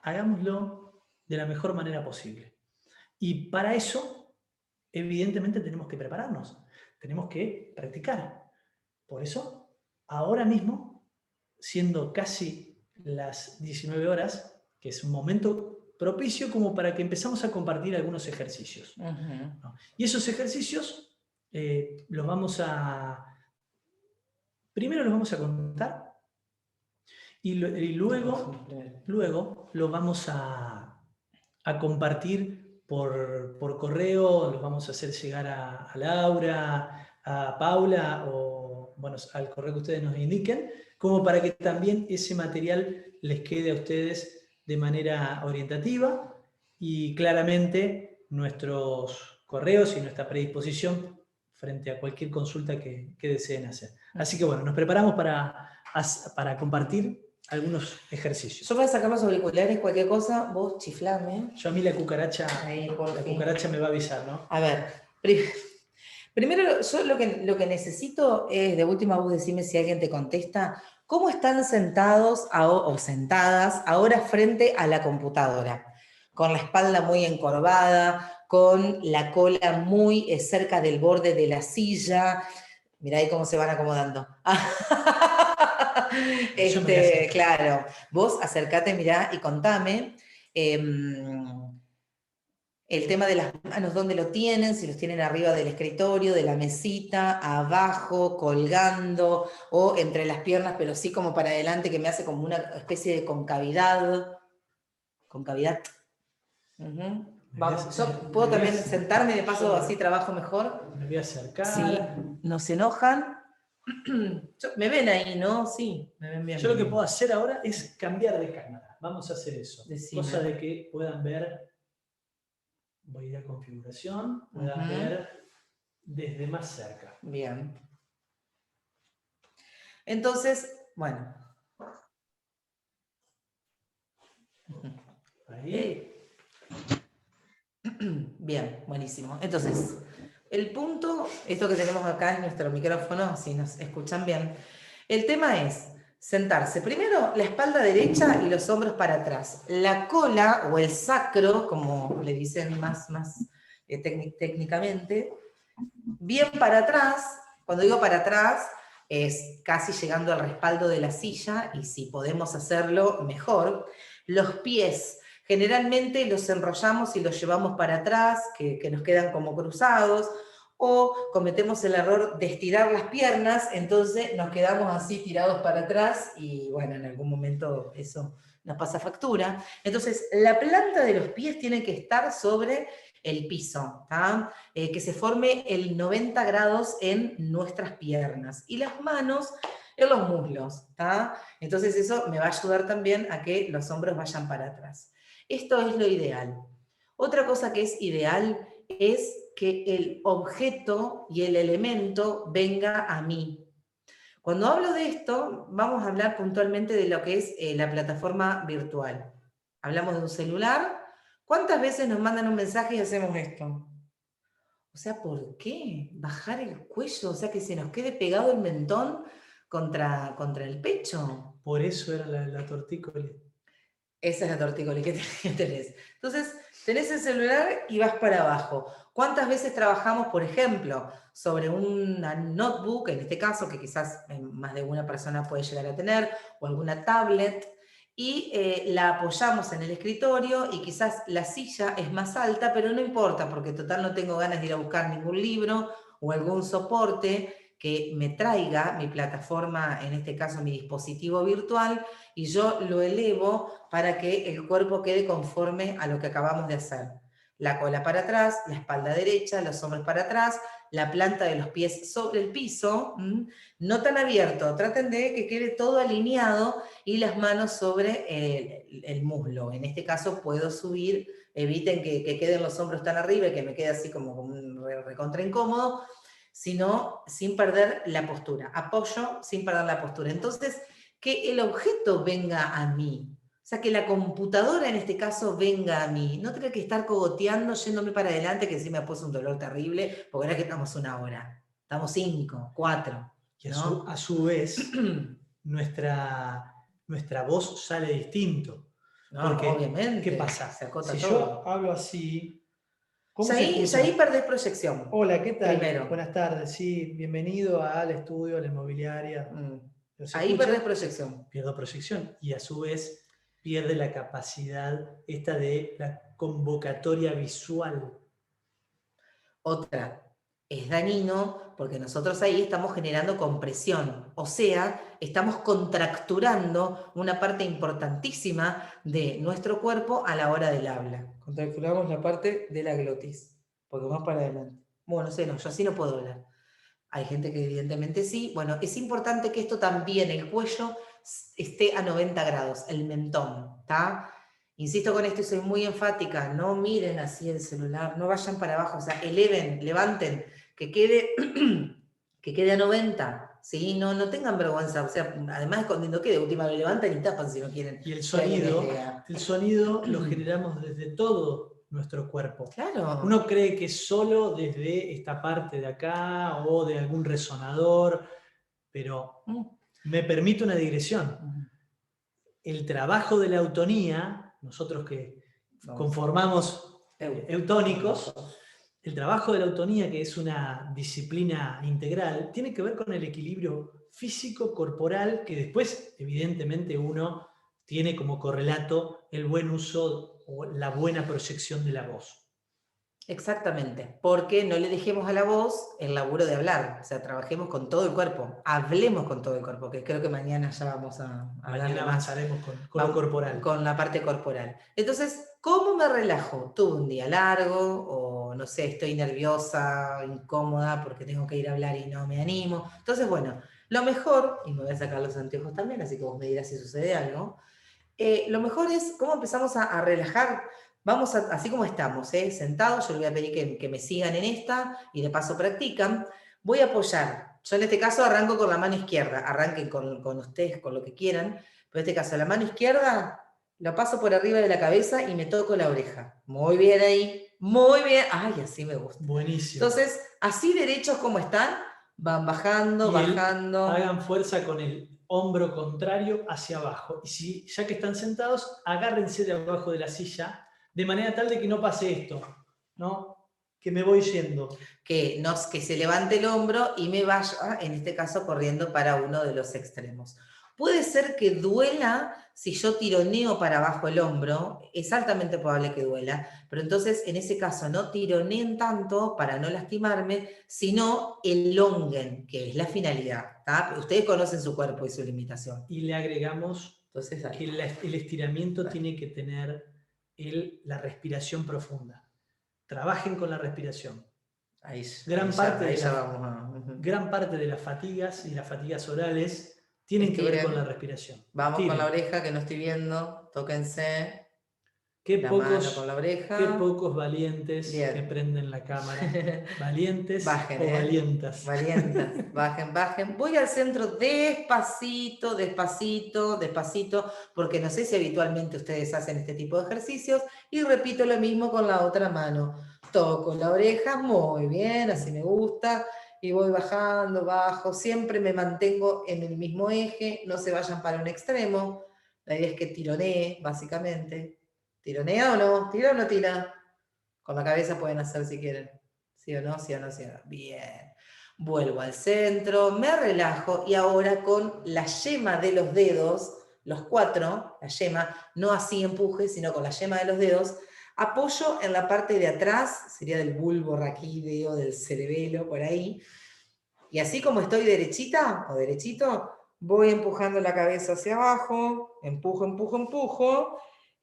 hagámoslo de la mejor manera posible. Y para eso, evidentemente, tenemos que prepararnos, tenemos que practicar. Por eso, ahora mismo, siendo casi las 19 horas, que es un momento propicio como para que empezamos a compartir algunos ejercicios. ¿No? Y esos ejercicios los vamos a... Primero los vamos a contar y luego los vamos a compartir por correo, los vamos a hacer llegar a Laura, a Paula o bueno, al correo que ustedes nos indiquen, como para que también ese material les quede a ustedes de manera orientativa y claramente nuestros correos y nuestra predisposición frente a cualquier consulta que deseen hacer. Así que bueno, nos preparamos para compartir algunos ejercicios. Yo voy a sacar los auriculares, cualquier cosa, vos chiflame. Yo a mí la cucaracha me va a avisar, ¿no? A ver, primero yo lo que necesito es, de última vos decime si alguien te contesta, ¿cómo están sentados o sentadas ahora frente a la computadora? Con la espalda muy encorvada, con la cola muy cerca del borde de la silla. Mirá ahí cómo se van acomodando. Claro, vos acercate, mirá y contame el tema de las manos, dónde lo tienen, si los tienen arriba del escritorio, de la mesita, abajo, colgando, o entre las piernas, pero sí como para adelante, que me hace como una especie de concavidad. Concavidad. Vamos, yo puedo también sentarme, de paso así trabajo mejor. Me voy a acercar. Sí, nos enojan. Me ven ahí, ¿no? Sí, me ven bien. Yo lo que puedo hacer ahora es cambiar de cámara. Vamos a hacer eso. Decime. Cosa de que puedan ver, voy a ir a configuración, puedan ver desde más cerca. Bien. Entonces, bueno. Ahí. Bien, buenísimo. Entonces, el punto, esto que tenemos acá es nuestro micrófono, si nos escuchan bien. El tema es sentarse. Primero, la espalda derecha y los hombros para atrás. La cola o el sacro, como le dicen más técnicamente, bien para atrás. Cuando digo para atrás, es casi llegando al respaldo de la silla, y si podemos hacerlo, mejor. Los pies, generalmente los enrollamos y los llevamos para atrás, que nos quedan como cruzados, o cometemos el error de estirar las piernas, entonces nos quedamos así tirados para atrás, y bueno, en algún momento eso nos pasa factura. Entonces, la planta de los pies tiene que estar sobre el piso, que se forme el 90 grados en nuestras piernas, y las manos en los muslos. Entonces eso me va a ayudar también a que los hombros vayan para atrás. Esto es lo ideal. Otra cosa que es ideal es que el objeto y el elemento venga a mí. Cuando hablo de esto, vamos a hablar puntualmente de lo que es la plataforma virtual. Hablamos de un celular. ¿Cuántas veces nos mandan un mensaje y hacemos esto? O sea, ¿por qué? Bajar el cuello, o sea, que se nos quede pegado el mentón contra el pecho. Por eso era la tortícolis. Esa es la tortícolis que tenés. Entonces, tenés el celular y vas para abajo. ¿Cuántas veces trabajamos, por ejemplo, sobre una notebook, en este caso, que quizás más de una persona puede llegar a tener, o alguna tablet, y la apoyamos en el escritorio, y quizás la silla es más alta, pero no importa, porque total no tengo ganas de ir a buscar ningún libro o algún soporte que me traiga mi plataforma, en este caso mi dispositivo virtual, y yo lo elevo para que el cuerpo quede conforme a lo que acabamos de hacer. La cola para atrás, la espalda derecha, los hombros para atrás, la planta de los pies sobre el piso, no tan abierto, traten de que quede todo alineado, y las manos sobre el muslo. En este caso puedo subir, eviten que queden los hombros tan arriba y que me quede así como un recontra incómodo, sino sin perder la postura. Apoyo sin perder la postura. Entonces, que el objeto venga a mí. O sea, que la computadora en este caso venga a mí. No tener que estar cogoteando, yéndome para adelante, que encima me puso un dolor terrible, porque ahora que estamos 1 hora. Estamos 5, 4. Y a su vez, nuestra voz sale distinto. No, Porque, obviamente. ¿qué pasa? Se acota Si todo. yo hablo así, ¿cómo Ya se ahí escucha? perdés proyección. Hola, ¿qué tal? Primero. Buenas tardes, sí, bienvenido al estudio, a la inmobiliaria. ¿Se Ahí escucha? perdés proyección. Pierdo proyección y a su vez pierde la capacidad esta de la convocatoria visual. Otra, es dañino porque nosotros ahí estamos generando compresión, o sea, estamos contracturando una parte importantísima de nuestro cuerpo a la hora del habla. Contracturamos la parte de la glotis, porque más para adelante. Bueno, no sé, no, yo así no puedo hablar. Hay gente que evidentemente sí. Bueno, es importante que esto también, el cuello, esté a 90 grados, el mentón, ¿está? Insisto con esto y soy muy enfática, no miren así el celular, no vayan para abajo, o sea, eleven, levanten, que quede, que quede a 90, ¿sí? No tengan vergüenza, o sea, además cuando quede, última lo levantan y tapan si no quieren. Y el sonido lo generamos desde todo nuestro cuerpo. Claro. Uno cree que solo desde esta parte de acá o de algún resonador, pero me permite una digresión. El trabajo de la autonía, nosotros que conformamos eutónicos, el trabajo de la autonía, que es una disciplina integral, tiene que ver con el equilibrio físico-corporal que después, evidentemente, uno tiene como correlato el buen uso o la buena proyección de la voz. Exactamente, porque no le dejemos a la voz el laburo de hablar, o sea, trabajemos con todo el cuerpo, hablemos con todo el cuerpo, que creo que mañana ya vamos a mañana avanzaremos con lo corporal. Con la parte corporal. Entonces, ¿cómo me relajo? Tuve un día largo, o no sé, estoy nerviosa, incómoda, porque tengo que ir a hablar y no me animo. Entonces, bueno, lo mejor, y me voy a sacar los anteojos también, así que vos me dirás si sucede algo, lo mejor es cómo empezamos a relajar. Vamos así como estamos, sentados, yo les voy a pedir que me sigan en esta y de paso practican. Voy a apoyar, yo en este caso arranco con la mano izquierda, arranquen con ustedes, con lo que quieran, pero en este caso la mano izquierda la paso por arriba de la cabeza y me toco la oreja. Muy bien ahí, muy bien. Ay, así me gusta. Buenísimo. Entonces, así derechos como están, van bajando, bajando. Hagan fuerza con el hombro contrario hacia abajo. Y si ya que están sentados, agárrense de abajo de la silla, de manera tal de que no pase esto, ¿no? Que me voy yendo. Que se levante el hombro y me vaya, en este caso, corriendo para uno de los extremos. Puede ser que duela si yo tironeo para abajo el hombro, es altamente probable que duela, pero entonces en ese caso no tironeen tanto para no lastimarme, sino elonguen, que es la finalidad. ¿Tá? Ustedes conocen su cuerpo y su limitación. Y le agregamos entonces, que el estiramiento tiene que tener la respiración profunda. Trabajen con la respiración. Gran parte de las fatigas y las fatigas orales tienen que ver con la respiración. Vamos con la oreja, que no estoy viendo. Tóquense. Mano con la oreja. Qué pocos valientes que prenden la cámara. Valientes bajen, o valientas. Valientas. Bajen. Voy al centro despacito, porque no sé si habitualmente ustedes hacen este tipo de ejercicios, y repito lo mismo con la otra mano. Toco la oreja, muy bien, así me gusta, y voy bajando, bajo, siempre me mantengo en el mismo eje, no se vayan para un extremo, la idea es que tironee, básicamente. ¿Tironea o no? ¿Tira o no tira? Con la cabeza pueden hacer si quieren. ¿Sí o no? ¿Sí o no? ¿Sí o no? Bien. Vuelvo al centro, me relajo y ahora con la yema de los dedos, los 4, la yema, no así empuje, sino con la yema de los dedos, apoyo en la parte de atrás, sería del bulbo raquídeo, del cerebelo, por ahí. Y así como estoy derechita o derechito, voy empujando la cabeza hacia abajo, empujo,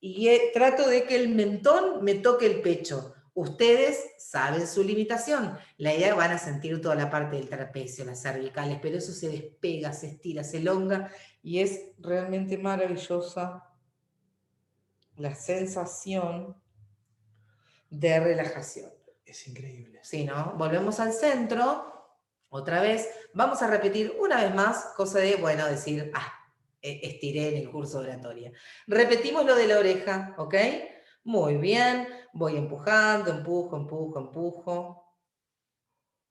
y trato de que el mentón me toque el pecho. Ustedes saben su limitación. La idea van a sentir toda la parte del trapecio, las cervicales, pero eso se despega, se estira, se elonga y es realmente maravillosa la sensación de relajación. Es increíble. Sí, ¿no? Volvemos al centro. Otra vez, vamos a repetir una vez más, cosa de, bueno, decir, estiré en el curso de oratoria. Repetimos lo de la oreja, ¿ok? Muy bien, voy empujando, empujo,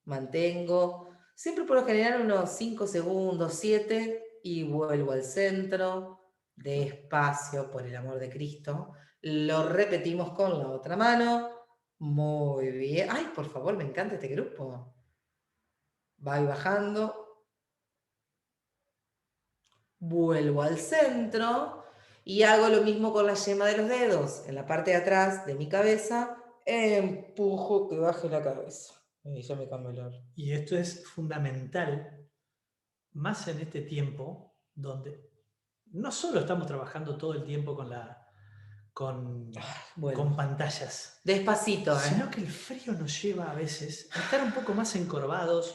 mantengo, siempre por lo general unos 5 segundos, 7, y vuelvo al centro, despacio, por el amor de Cristo. Lo repetimos con la otra mano. Muy bien. Ay, por favor, me encanta este grupo. Va bajando. Vuelvo al centro y hago lo mismo con la yema de los dedos. En la parte de atrás de mi cabeza, empujo que baje la cabeza. Y ya me cambio el orden. Y esto es fundamental, más en este tiempo, donde no solo estamos trabajando todo el tiempo con pantallas. Despacito, sino que el frío nos lleva a veces a estar un poco más encorvados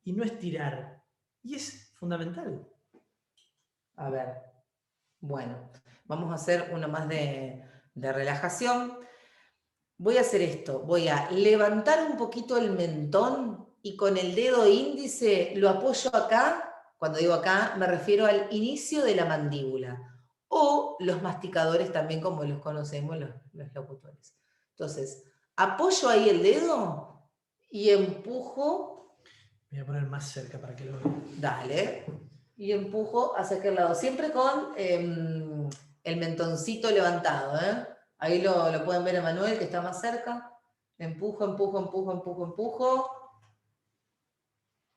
y no estirar. Y es fundamental. A ver, bueno, vamos a hacer uno más de relajación. Voy a hacer esto, voy a levantar un poquito el mentón y con el dedo índice lo apoyo acá. Cuando digo acá, me refiero al inicio de la mandíbula. O los masticadores también, como los conocemos los locutores. Entonces, apoyo ahí el dedo y empujo. Voy a poner más cerca para que lo vean. Dale. Y empujo hacia aquel lado. Siempre con el mentoncito levantado, ¿eh? Ahí lo pueden ver a Manuel, que está más cerca. Empujo, empujo, empujo, empujo, empujo.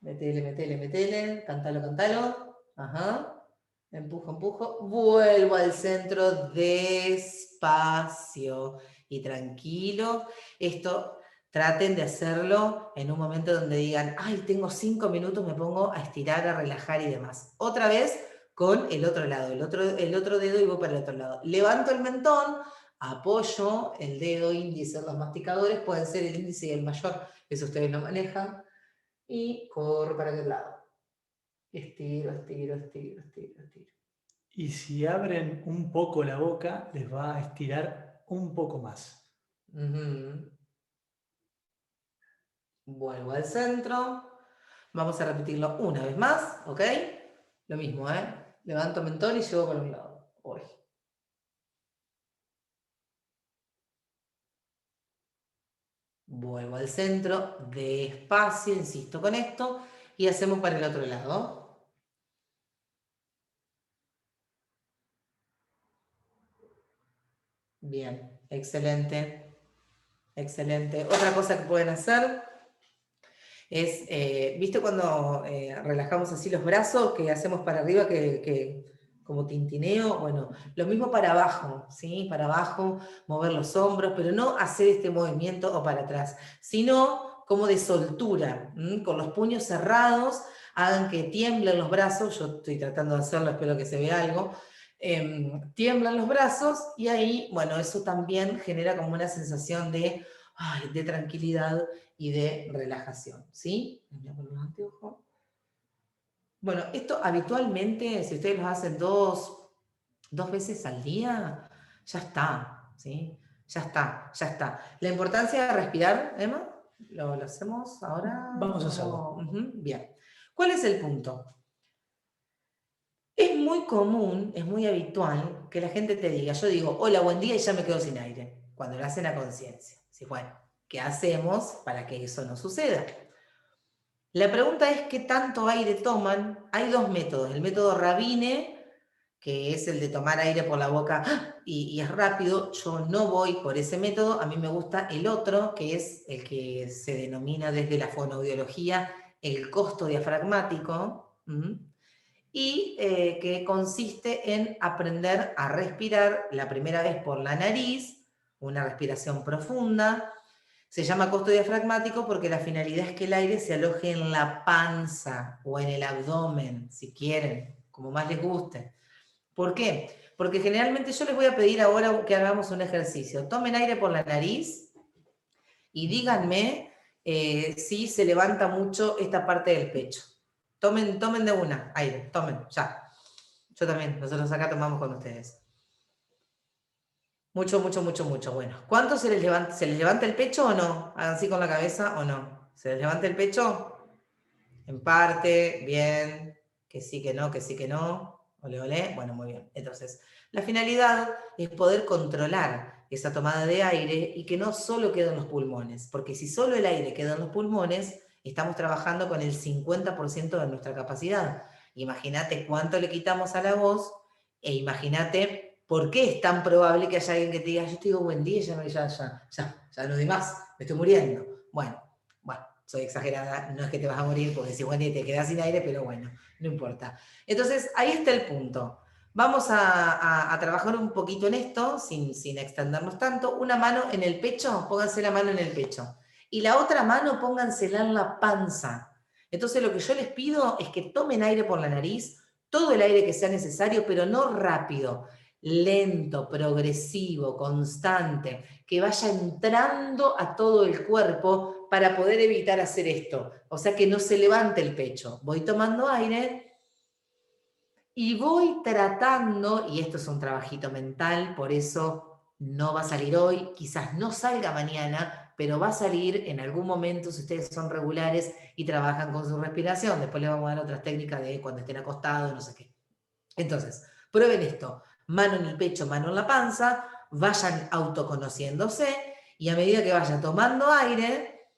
Metele, metele, metele. Cantalo, cantalo. Ajá. Empujo, empujo. Vuelvo al centro despacio y tranquilo. Esto traten de hacerlo en un momento donde digan, ay, tengo 5 minutos, me pongo a estirar, a relajar y demás. Otra vez con el otro lado, el otro dedo y voy para el otro lado. Levanto el mentón, apoyo el dedo índice en los masticadores, pueden ser el índice y el mayor, eso ustedes lo manejan, y corro para aquel lado. Estiro, estiro, estiro, estiro, estiro. Y si abren un poco la boca, les va a estirar un poco más. Vuelvo al centro. Vamos a repetirlo una vez más, ¿ok? Lo mismo, ¿eh? Levanto mentón y llevo para un lado. Hoy. Vuelvo al centro, despacio, insisto con esto, y hacemos para el otro lado. Bien, excelente. Excelente. Otra cosa que pueden hacer es, ¿viste cuando relajamos así los brazos, que hacemos para arriba, que como tintineo? Bueno, lo mismo para abajo, ¿sí? Para abajo, mover los hombros, pero no hacer este movimiento o para atrás, sino como de soltura, con los puños cerrados, hagan que tiemblen los brazos, yo estoy tratando de hacerlo, espero que se vea algo, tiemblan los brazos y ahí, bueno, eso también genera como una sensación de tranquilidad y de relajación, ¿sí? Bueno, esto habitualmente, si ustedes lo hacen dos veces al día, ya está, ¿sí? Ya está, ya está. La importancia de respirar, Emma, ¿lo hacemos ahora? Vamos a hacerlo. Bien. ¿Cuál es el punto? Es muy común, es muy habitual que la gente te diga, yo digo, hola, buen día y ya me quedo sin aire, cuando lo hacen a conciencia. ¿Sí? Bueno, ¿qué hacemos para que eso no suceda? La pregunta es qué tanto aire toman. Hay dos métodos. El método Rabine, que es el de tomar aire por la boca y es rápido. Yo no voy por ese método. A mí me gusta el otro, que es el que se denomina desde la fonoaudiología el costo diafragmático, y que consiste en aprender a respirar la primera vez por la nariz, una respiración profunda. Se llama costo diafragmático porque la finalidad es que el aire se aloje en la panza o en el abdomen, si quieren, como más les guste. ¿Por qué? Porque generalmente yo les voy a pedir ahora que hagamos un ejercicio. Tomen aire por la nariz y díganme si se levanta mucho esta parte del pecho. Tomen de una, aire, tomen, ya. Yo también, nosotros acá tomamos con ustedes. Mucho, mucho, mucho, mucho. Bueno, ¿cuánto se les levanta el pecho o no? Hagan así con la cabeza o no. ¿Se les levanta el pecho? En parte, bien. Que sí, que no, que sí, que no. Ole, ole. Bueno, muy bien. Entonces, la finalidad es poder controlar esa tomada de aire y que no solo quede en los pulmones. Porque si solo el aire queda en los pulmones, estamos trabajando con el 50% de nuestra capacidad. Imagínate cuánto le quitamos a la voz E imagínate por qué es tan probable que haya alguien que te diga, yo te digo buen día, ya no doy más, me estoy muriendo. Bueno, soy exagerada, no es que te vas a morir porque si buen día te quedas sin aire, pero bueno, no importa. Entonces, ahí está el punto. Vamos a trabajar un poquito en esto, sin extendernos tanto. Una mano en el pecho, pónganse la mano en el pecho. Y la otra mano póngansela en la panza. Entonces lo que yo les pido es que tomen aire por la nariz, todo el aire que sea necesario, pero no rápido, lento, progresivo, constante, que vaya entrando a todo el cuerpo para poder evitar hacer esto. O sea, que no se levante el pecho. Voy tomando aire y voy tratando, y esto es un trabajito mental, por eso no va a salir hoy, quizás no salga mañana, pero va a salir en algún momento si ustedes son regulares y trabajan con su respiración. Después les vamos a dar otras técnicas de cuando estén acostados, no sé qué. Entonces, prueben esto. Mano en el pecho, mano en la panza, vayan autoconociéndose y a medida que vayan tomando aire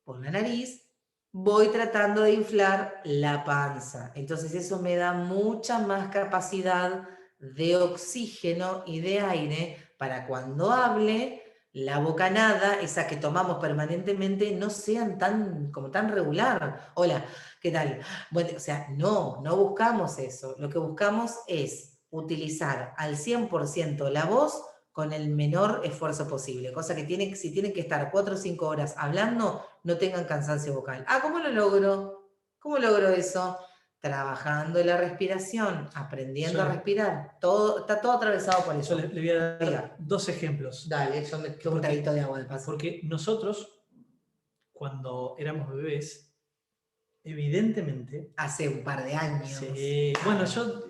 por la nariz, voy tratando de inflar la panza. Entonces eso me da mucha más capacidad de oxígeno y de aire para cuando hable, la bocanada, esa que tomamos permanentemente, no sean tan regular. Hola, ¿qué tal? Bueno, o sea, no buscamos eso. Lo que buscamos es utilizar al 100% la voz con el menor esfuerzo posible. Cosa que si tienen que estar 4 o 5 horas hablando, no tengan cansancio vocal. ¿Cómo lo logro? ¿Cómo logro eso? Trabajando la respiración, aprendiendo a respirar. Está todo atravesado por eso. Yo le voy a dar 2 ejemplos. Dale, yo me tomo un traguito de agua de paso. Porque nosotros, cuando éramos bebés, evidentemente... Hace un par de años. Sí, bueno, yo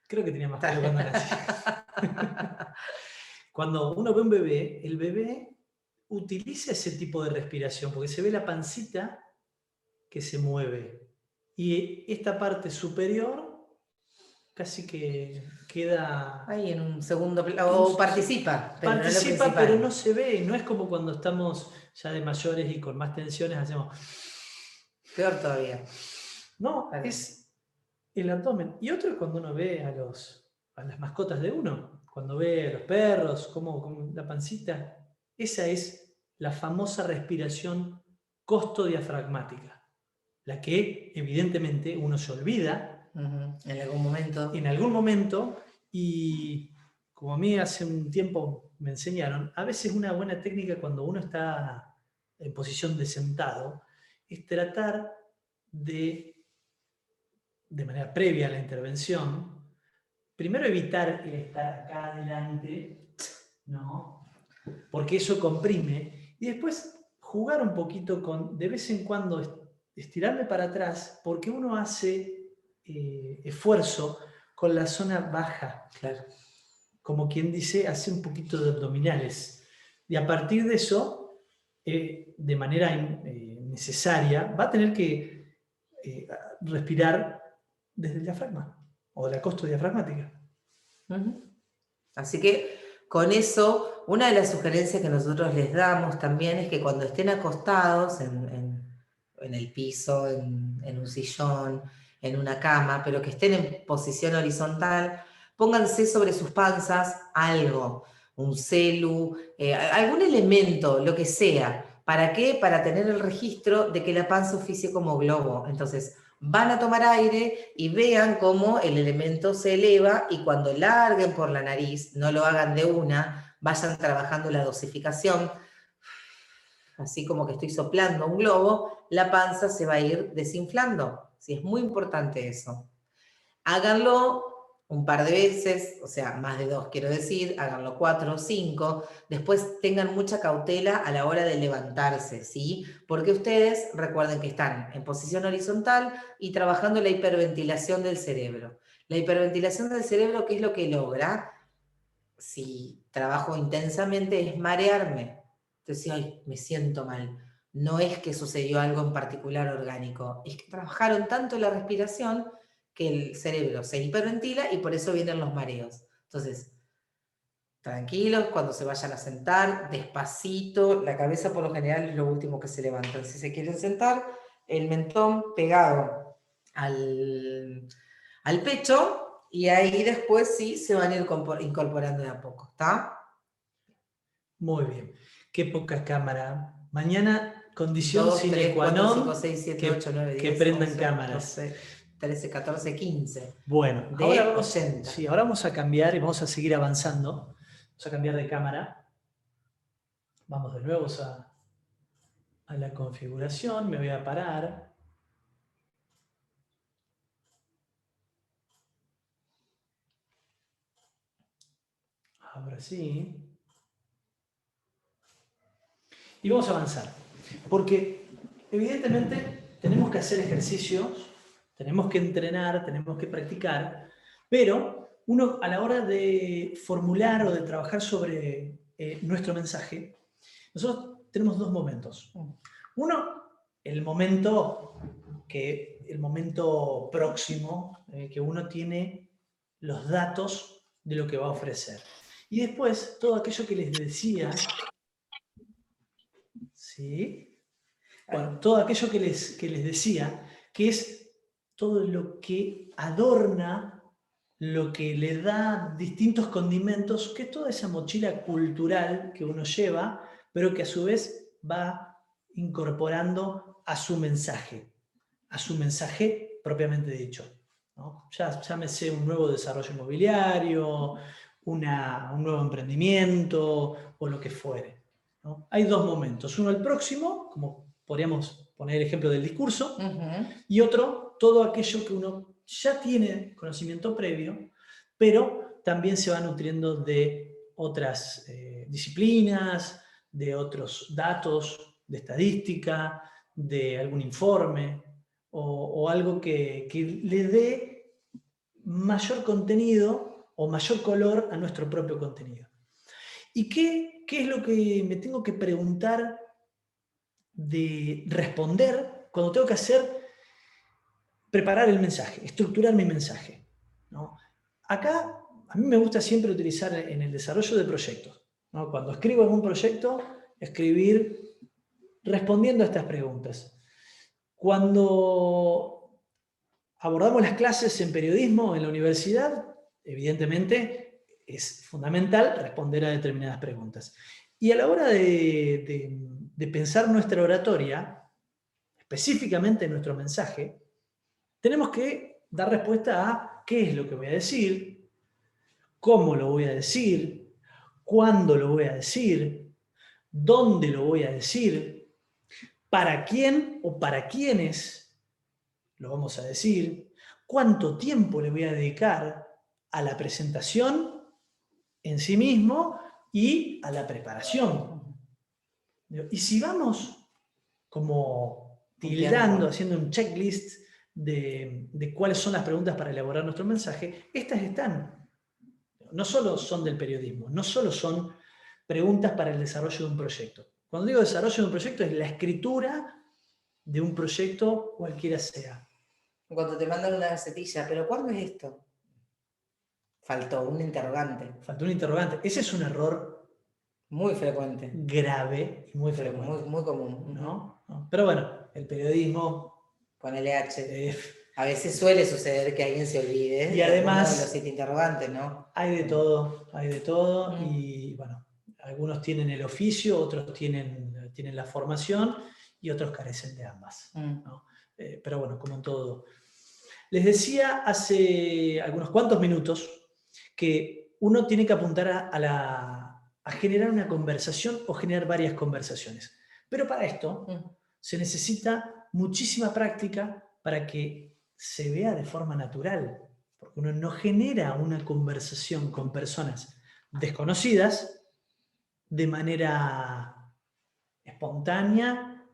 creo que tenía más pelo cuando nací. Cuando uno ve un bebé, el bebé utiliza ese tipo de respiración, porque se ve la pancita que se mueve. Y esta parte superior casi que queda... ahí en un segundo plano, o participa. Participa, pero no se ve. No es como cuando estamos ya de mayores y con más tensiones hacemos... Peor todavía. No, es el abdomen. Y otro es cuando uno ve a las mascotas de uno, cuando ve a los perros, como la pancita. Esa es la famosa respiración costodiafragmática, la que evidentemente uno se olvida en algún momento. En algún momento, y como a mí hace un tiempo me enseñaron, a veces una buena técnica cuando uno está en posición de sentado es tratar de manera previa a la intervención, primero evitar el estar acá adelante, ¿no? Porque eso comprime, y después jugar un poquito con, de vez en cuando, estirarme para atrás, porque uno hace esfuerzo con la zona baja. Claro. Como quien dice, hace un poquito de abdominales. Y a partir de eso, de manera necesaria, va a tener que respirar desde el diafragma o la costodiafragmática. Así que con eso, una de las sugerencias que nosotros les damos también es que cuando estén acostados en el piso, en un sillón, en una cama, pero que estén en posición horizontal, pónganse sobre sus panzas algo, un celu, algún elemento, lo que sea. ¿Para qué? Para tener el registro de que la panza oficie como globo. Entonces, van a tomar aire y vean cómo el elemento se eleva y cuando larguen por la nariz, no lo hagan de una, vayan trabajando la dosificación. Así como que estoy soplando un globo, la panza se va a ir desinflando. Sí, es muy importante eso. Háganlo un par de veces, o sea, más de 2 quiero decir, háganlo 4 o 5, después tengan mucha cautela a la hora de levantarse, ¿sí? Porque ustedes recuerden que están en posición horizontal y trabajando la hiperventilación del cerebro. La hiperventilación del cerebro, ¿qué es lo que logra? Si trabajo intensamente es marearme. Entonces, ay, me siento mal. No es que sucedió algo en particular orgánico, es que trabajaron tanto la respiración que el cerebro se hiperventila y por eso vienen los mareos. Entonces, tranquilos, cuando se vayan a sentar, despacito, la cabeza por lo general es lo último que se levanta. Si se quieren sentar, el mentón pegado al pecho y ahí después sí se van a ir incorporando de a poco, ¿está? Muy bien. Qué poca cámara. Mañana, condición 2, sine 3, qua 4, non, 5, 6, 7, 8, 9, 10, que prendan 11, cámaras. 12, 13, 14, 15. Bueno, De ahora vamos, 80. sí, ahora vamos a cambiar y vamos a seguir avanzando. Vamos a cambiar de cámara. Vamos de nuevo a la configuración. Me voy a parar. Ahora sí. Y vamos a avanzar. Porque evidentemente tenemos que hacer ejercicios, tenemos que entrenar, tenemos que practicar, pero uno a la hora de formular o de trabajar sobre nuestro mensaje, nosotros tenemos dos momentos. Uno, el momento próximo, que uno tiene los datos de lo que va a ofrecer. Y después, todo aquello que les decía, ¿sí? Bueno, todo aquello que les decía, que es todo lo que adorna, lo que le da distintos condimentos, que es toda esa mochila cultural que uno lleva, pero que a su vez va incorporando a su mensaje propiamente dicho, ¿no? Ya llámese un nuevo desarrollo inmobiliario, un nuevo emprendimiento o lo que fuere, ¿no? Hay dos momentos. Uno el próximo, como podríamos poner el ejemplo del discurso, y otro, todo aquello que uno ya tiene conocimiento previo, pero también se va nutriendo de otras disciplinas, de otros datos, de estadística, de algún informe, o algo que le dé mayor contenido o mayor color a nuestro propio contenido. ¿Y qué es lo que me tengo que preguntar de responder cuando tengo que preparar el mensaje, estructurar mi mensaje, ¿no? Acá a mí me gusta siempre utilizar en el desarrollo de proyectos, ¿no? Cuando escribo en un proyecto, escribir respondiendo a estas preguntas. Cuando abordamos las clases en periodismo en la universidad, evidentemente es fundamental responder a determinadas preguntas. Y a la hora de pensar nuestra oratoria, específicamente nuestro mensaje, tenemos que dar respuesta a qué es lo que voy a decir, cómo lo voy a decir, cuándo lo voy a decir, dónde lo voy a decir, para quién o para quiénes lo vamos a decir, cuánto tiempo le voy a dedicar a la presentación en sí mismo y a la preparación. Y si vamos como tildando, haciendo un checklist de cuáles son las preguntas para elaborar nuestro mensaje, estas están. No solo son del periodismo, no solo son preguntas para el desarrollo de un proyecto. Cuando digo desarrollo de un proyecto es la escritura de un proyecto cualquiera sea. Cuando te mandan una gacetilla, ¿pero cuándo es esto? Faltó un interrogante. Faltó un interrogante. Ese es un error muy frecuente. Grave y muy frecuente. Muy común. ¿No? Pero bueno, el periodismo... Con LH. A veces suele suceder que alguien se olvide. Y además... de los 7 interrogantes, ¿no? Hay de todo. Y bueno, algunos tienen el oficio, otros tienen la formación y otros carecen de ambas, ¿no? Pero bueno, como en todo. Les decía hace algunos cuantos minutos que uno tiene que apuntar a generar una conversación o generar varias conversaciones. Pero para esto se necesita muchísima práctica para que se vea de forma natural. Porque uno no genera una conversación con personas desconocidas de manera espontánea,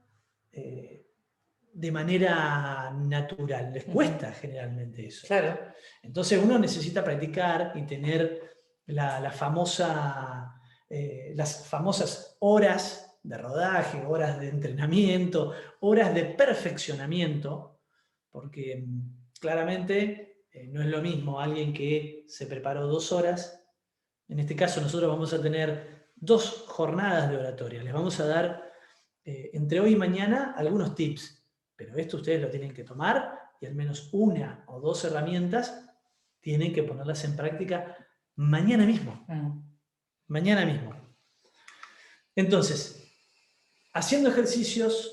de manera natural. Les cuesta generalmente eso. Claro. Entonces uno necesita practicar y tener las famosas horas de rodaje, horas de entrenamiento, horas de perfeccionamiento, porque claramente no es lo mismo alguien que se preparó 2 horas. En este caso nosotros vamos a tener 2 jornadas de oratoria. Les vamos a dar entre hoy y mañana algunos tips, pero esto ustedes lo tienen que tomar y al menos 1 o 2 herramientas tienen que ponerlas en práctica mañana mismo. Mañana mismo. Entonces, haciendo ejercicios,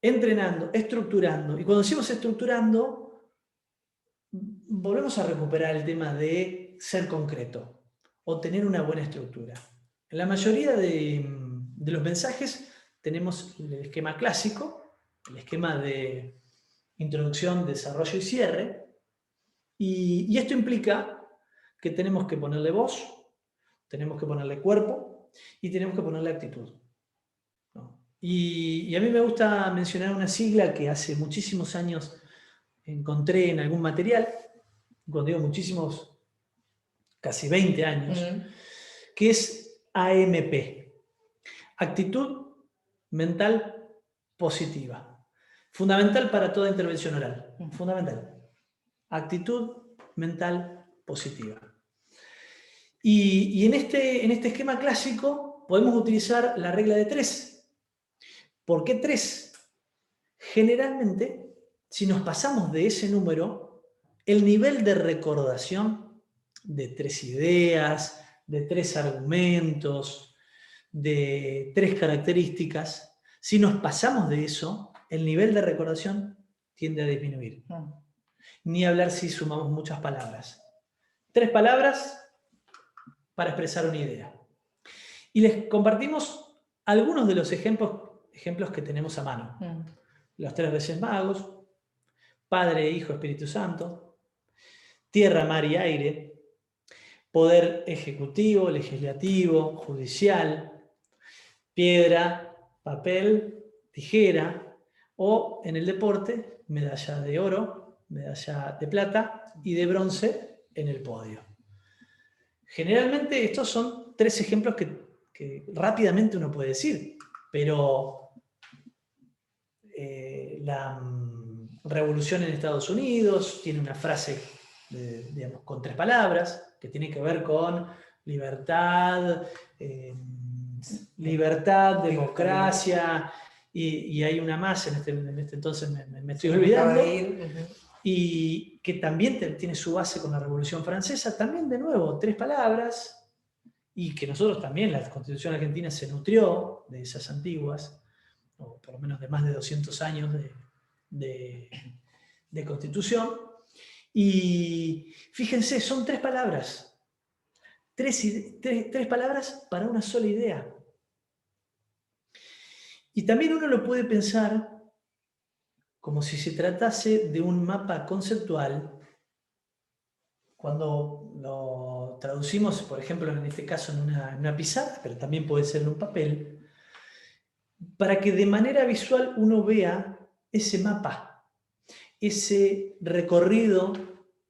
entrenando, estructurando. Y cuando decimos estructurando, volvemos a recuperar el tema de ser concreto o tener una buena estructura. En la mayoría de los mensajes tenemos el esquema clásico, el esquema de introducción, desarrollo y cierre. Y esto implica que tenemos que ponerle voz, tenemos que ponerle cuerpo y tenemos que ponerle actitud, ¿no? Y a mí me gusta mencionar una sigla que hace muchísimos años encontré en algún material, cuando digo muchísimos, casi 20 años, que es AMP, actitud mental positiva. Fundamental para toda intervención oral, fundamental. Actitud mental positiva. Y en este esquema clásico podemos utilizar la regla de 3. ¿Por qué 3? Generalmente, si nos pasamos de ese número, el nivel de recordación de 3 ideas, de 3 argumentos, de 3 características, si nos pasamos de eso, el nivel de recordación tiende a disminuir. Ni hablar si sumamos muchas palabras. 3 palabras para expresar una idea. Y les compartimos algunos de los ejemplos que tenemos a mano. Los 3 Reyes Magos, Padre, Hijo, Espíritu Santo, tierra, mar y aire, poder ejecutivo, legislativo, judicial, piedra, papel, tijera, o en el deporte, medalla de oro, medalla de plata y de bronce en el podio. Generalmente estos son 3 ejemplos que rápidamente uno puede decir, pero la revolución en Estados Unidos tiene una frase, digamos, con 3 palabras, que tiene que ver con libertad, democracia, y hay una más, en este entonces me estoy olvidando, y que también tiene su base con la Revolución Francesa, también de nuevo 3 palabras, y que nosotros también, la Constitución argentina se nutrió de esas antiguas, o por lo menos de más de 200 años de Constitución, y fíjense, son 3 palabras, 3 palabras para una sola idea. Y también uno lo puede pensar como si se tratase de un mapa conceptual, cuando lo traducimos, por ejemplo, en este caso en una pizarra, pero también puede ser en un papel, para que de manera visual uno vea ese mapa, ese recorrido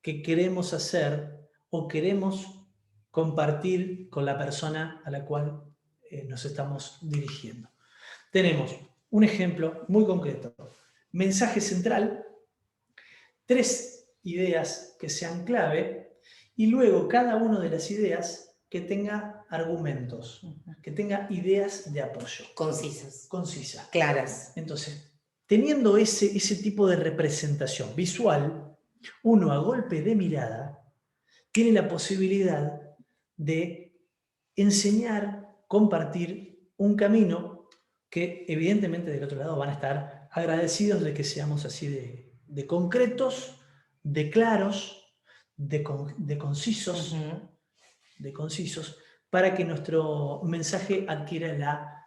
que queremos hacer o queremos compartir con la persona a la cual nos estamos dirigiendo. Tenemos un ejemplo muy concreto. Mensaje central, 3 ideas que sean clave y luego cada una de las ideas que tenga argumentos, que tenga ideas de apoyo. Concisas. Claras. Entonces, teniendo ese tipo de representación visual, uno a golpe de mirada tiene la posibilidad de enseñar, compartir un camino que evidentemente del otro lado van a estar agradecidos de que seamos así de concretos, de claros, de concisos, de concisos, para que nuestro mensaje adquiera la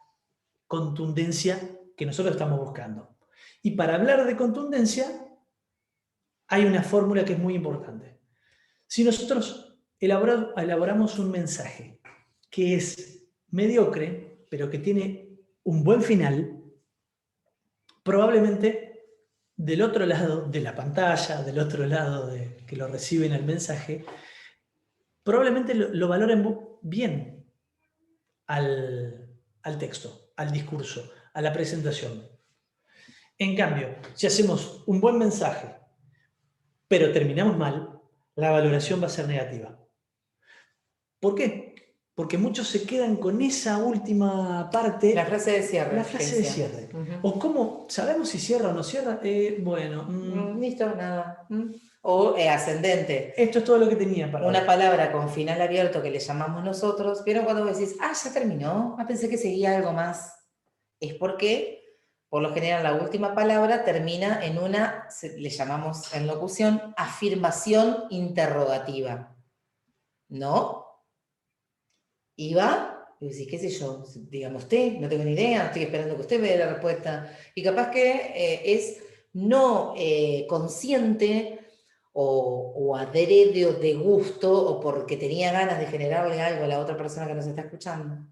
contundencia que nosotros estamos buscando. Y para hablar de contundencia, hay una fórmula que es muy importante. Si nosotros elaboramos un mensaje que es mediocre, pero que tiene un buen final, probablemente del otro lado de la pantalla, del otro lado que lo reciben el mensaje, probablemente lo valoren bien al texto, al discurso, a la presentación. En cambio, si hacemos un buen mensaje, pero terminamos mal, la valoración va a ser negativa. ¿Por qué? Porque muchos se quedan con esa última parte. La frase de cierre. La frase de cierre. O cómo, ¿sabemos si cierra o no cierra? Bueno. Listo, nada. O ascendente. Esto es todo lo que tenía para Una hoy. palabra con final abierto que le llamamos nosotros, ¿vieron cuando vos decís, ya terminó? Pensé que seguía algo más. Es porque, por lo general, la última palabra termina en una, le llamamos en locución, afirmación interrogativa. ¿No? ¿Iba? Y decís, qué sé yo, dígame usted, no tengo ni idea, estoy esperando que usted me dé la respuesta. Y capaz que es no consciente o adrede o de gusto o porque tenía ganas de generarle algo a la otra persona que nos está escuchando.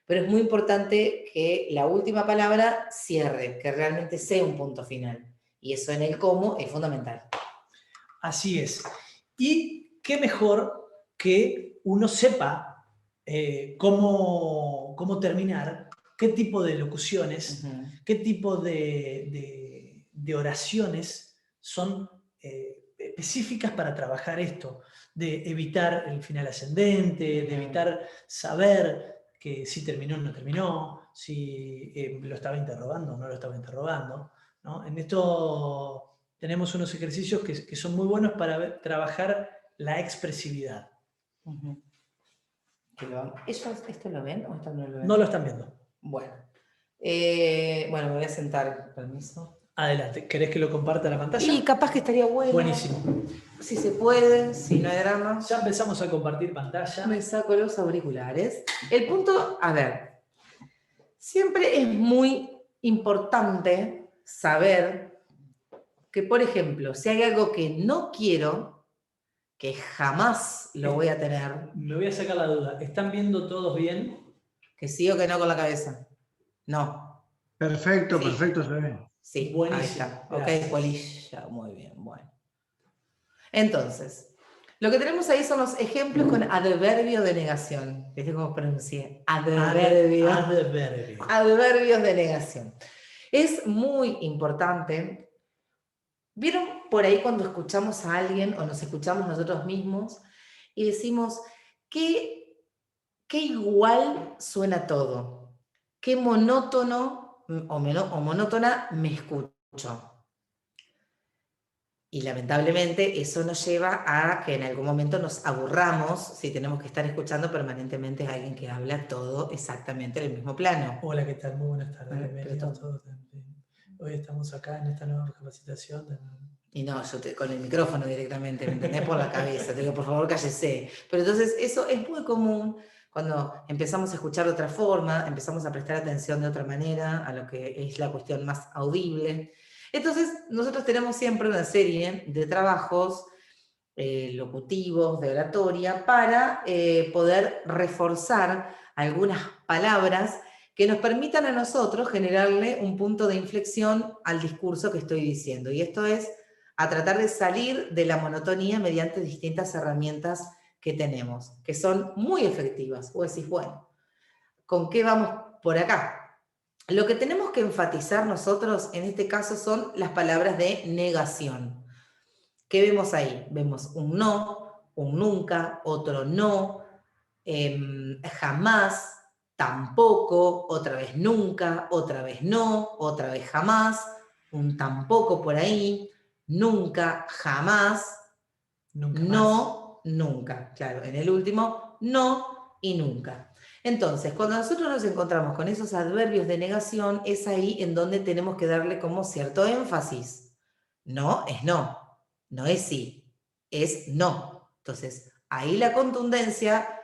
Pero es muy importante que la última palabra cierre, que realmente sea un punto final. Y eso en el cómo es fundamental. Así es. Y qué mejor que uno sepa cómo terminar, qué tipo de locuciones, qué tipo de oraciones son específicas para trabajar esto, de evitar el final ascendente, de evitar saber que si terminó o no terminó, si lo estaba interrogando o no lo estaba interrogando, ¿no? En esto tenemos unos ejercicios que son muy buenos para trabajar la expresividad. ¿Esto lo ven o esto no lo ven? No lo están viendo. Bueno. Bueno, me voy a sentar, permiso. Adelante. ¿Querés que lo comparta la pantalla? Y capaz que estaría bueno. Buenísimo. Si se puede, si no hay drama. Ya empezamos a compartir pantalla. Me saco los auriculares. El punto, a ver, siempre es muy importante saber que, por ejemplo, si hay algo que no quiero, que jamás lo voy a tener. Me voy a sacar la duda. ¿Están viendo todos bien? Que sí o que no con la cabeza. No. Perfecto, Sí. Perfecto, se ve. Sí, buenísimo. Ahí está. Gracias. Ok, polilla. Muy bien, bueno. Entonces, lo que tenemos ahí son los ejemplos con adverbio de negación. ¿Viste cómo pronuncié? Adverbio. Adverbio. Adverbios de negación. Es muy importante. ¿Vieron por ahí cuando escuchamos a alguien o nos escuchamos nosotros mismos y decimos qué igual suena todo? Qué monótono o monótona me escucho. Y lamentablemente eso nos lleva a que en algún momento nos aburramos si tenemos que estar escuchando permanentemente a alguien que habla todo exactamente en el mismo plano. Hola, ¿qué tal? Muy buenas tardes. Bienvenidos todos. Hoy estamos acá en esta nueva capacitación. Y no, yo con el micrófono directamente, ¿me entendés? Por la cabeza. Te digo, por favor, cállese. Pero entonces eso es muy común cuando empezamos a escuchar de otra forma, empezamos a prestar atención de otra manera a lo que es la cuestión más audible. Entonces, nosotros tenemos siempre una serie de trabajos locutivos, de oratoria, para poder reforzar algunas palabras que nos permitan a nosotros generarle un punto de inflexión al discurso que estoy diciendo. Y esto es a tratar de salir de la monotonía mediante distintas herramientas que tenemos, que son muy efectivas. O decís, bueno, ¿con qué vamos por acá? Lo que tenemos que enfatizar nosotros en este caso son las palabras de negación. ¿Qué vemos ahí? Vemos un no, un nunca, otro no, jamás, tampoco, otra vez nunca, otra vez no, otra vez jamás, un tampoco por ahí, nunca, jamás, Nunca no, nunca. Claro, en el último, no y nunca. Entonces, cuando nosotros nos encontramos con esos adverbios de negación, es ahí en donde tenemos que darle como cierto énfasis. No es no, no es sí, es no. Entonces, ahí la contundencia,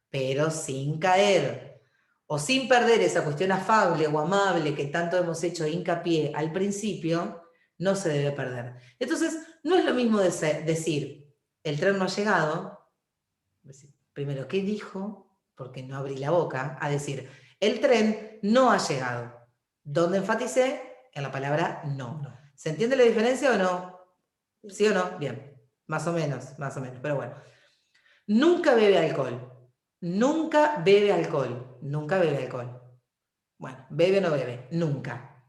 pero sin caer o sin perder esa cuestión afable o amable que tanto hemos hecho hincapié al principio, no se debe perder. Entonces, no es lo mismo decir, el tren no ha llegado, primero, ¿qué dijo? Porque no abrí la boca, a decir, el tren no ha llegado. ¿Dónde enfaticé? En la palabra no. ¿Se entiende la diferencia o no? ¿Sí o no? Bien, más o menos, pero bueno. Nunca bebe alcohol. Nunca bebe alcohol. Nunca bebe alcohol. Bueno, bebe o no bebe, nunca.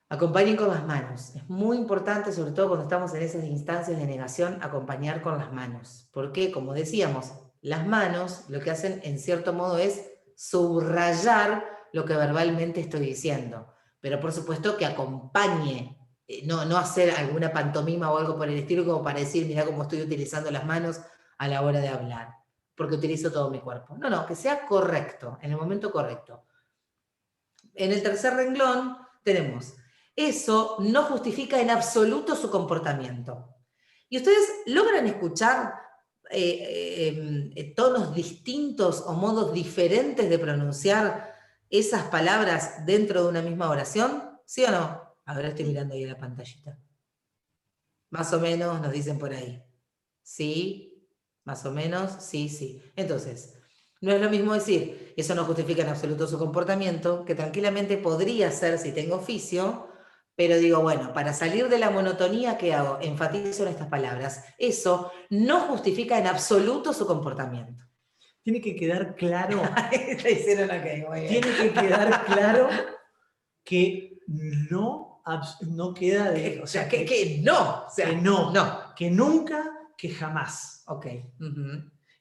Acompañen con las manos. Es muy importante, sobre todo cuando estamos en esas instancias de negación, acompañar con las manos. Porque, como decíamos, las manos lo que hacen en cierto modo es subrayar lo que verbalmente estoy diciendo. Pero por supuesto que acompañe no hacer alguna pantomima o algo por el estilo como para decir, mirá cómo estoy utilizando las manos a la hora de hablar, porque utilizo todo mi cuerpo. No, que sea correcto, en el momento correcto. En el tercer renglón tenemos, eso no justifica en absoluto su comportamiento. Y ustedes logran escuchar tonos distintos o modos diferentes de pronunciar esas palabras dentro de una misma oración, ¿sí o no? Ahora estoy mirando ahí en la pantallita. Más o menos nos dicen por ahí. Sí, más o menos, sí. Entonces, no es lo mismo decir, eso no justifica en absoluto su comportamiento, que tranquilamente podría ser si tengo oficio, pero digo, bueno, para salir de la monotonía, ¿qué hago? Enfatizo en estas palabras. Eso no justifica en absoluto su comportamiento. Tiene que quedar claro. Te hicieron ok, muy bien. Tiene que quedar claro que no queda de... O sea, que no. O sea, que no. No. Que nunca, que jamás. Ok.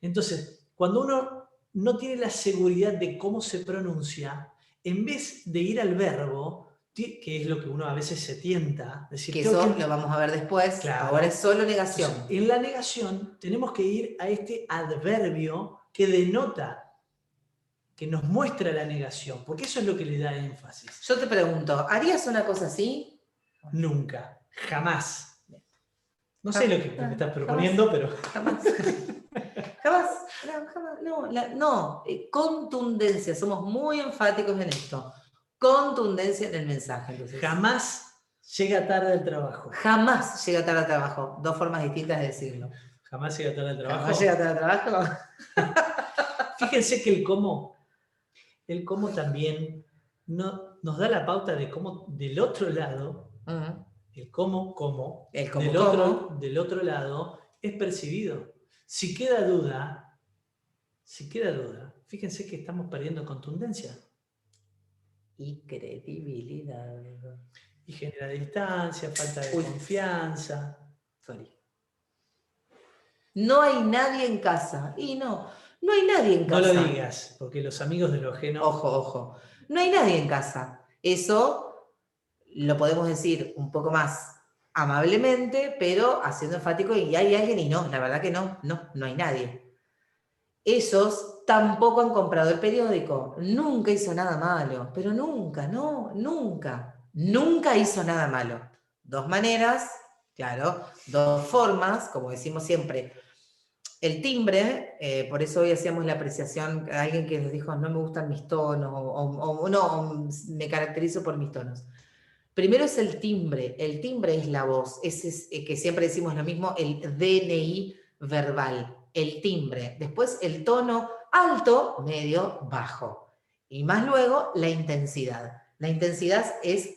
Entonces, cuando uno no tiene la seguridad de cómo se pronuncia, en vez de ir al verbo, que es lo que uno a veces se tienta, decir, que eso lo vamos a ver después, claro. Ahora es solo negación. Entonces, en la negación tenemos que ir a este adverbio que denota, que nos muestra la negación, porque eso es lo que le da énfasis. Yo te pregunto, ¿harías una cosa así? Nunca, jamás. No sé lo que me estás proponiendo, pero... Jamás. Jamás. No, contundencia, somos muy enfáticos en esto. Contundencia en el mensaje. Entonces. Jamás llega tarde al trabajo. Jamás llega tarde al trabajo. Dos formas distintas de decirlo. Jamás llega tarde al trabajo. Jamás llega tarde al trabajo. Fíjense que el cómo también nos da la pauta de cómo del otro lado, el cómo del otro lado es percibido. Si queda duda, fíjense que estamos perdiendo contundencia. Y credibilidad. Y genera distancia, falta de confianza. Sorry. No hay nadie en casa. Y no hay nadie en casa. No lo digas, porque los amigos de lo ajeno... Ojo. No hay nadie en casa. Eso lo podemos decir un poco más amablemente, pero haciendo enfático, y hay alguien, y no, la verdad que no hay nadie. Esos tampoco han comprado el periódico, nunca hizo nada malo, pero nunca hizo nada malo. Dos maneras, claro, dos formas, como decimos siempre. El timbre, por eso hoy hacíamos la apreciación, alguien que nos dijo, no me gustan mis tonos, o me caracterizo por mis tonos. Primero es el timbre es la voz, ese es, que siempre decimos lo mismo, el DNI verbal, el timbre. Después el tono alto, medio, bajo. Y más luego la intensidad. La intensidad es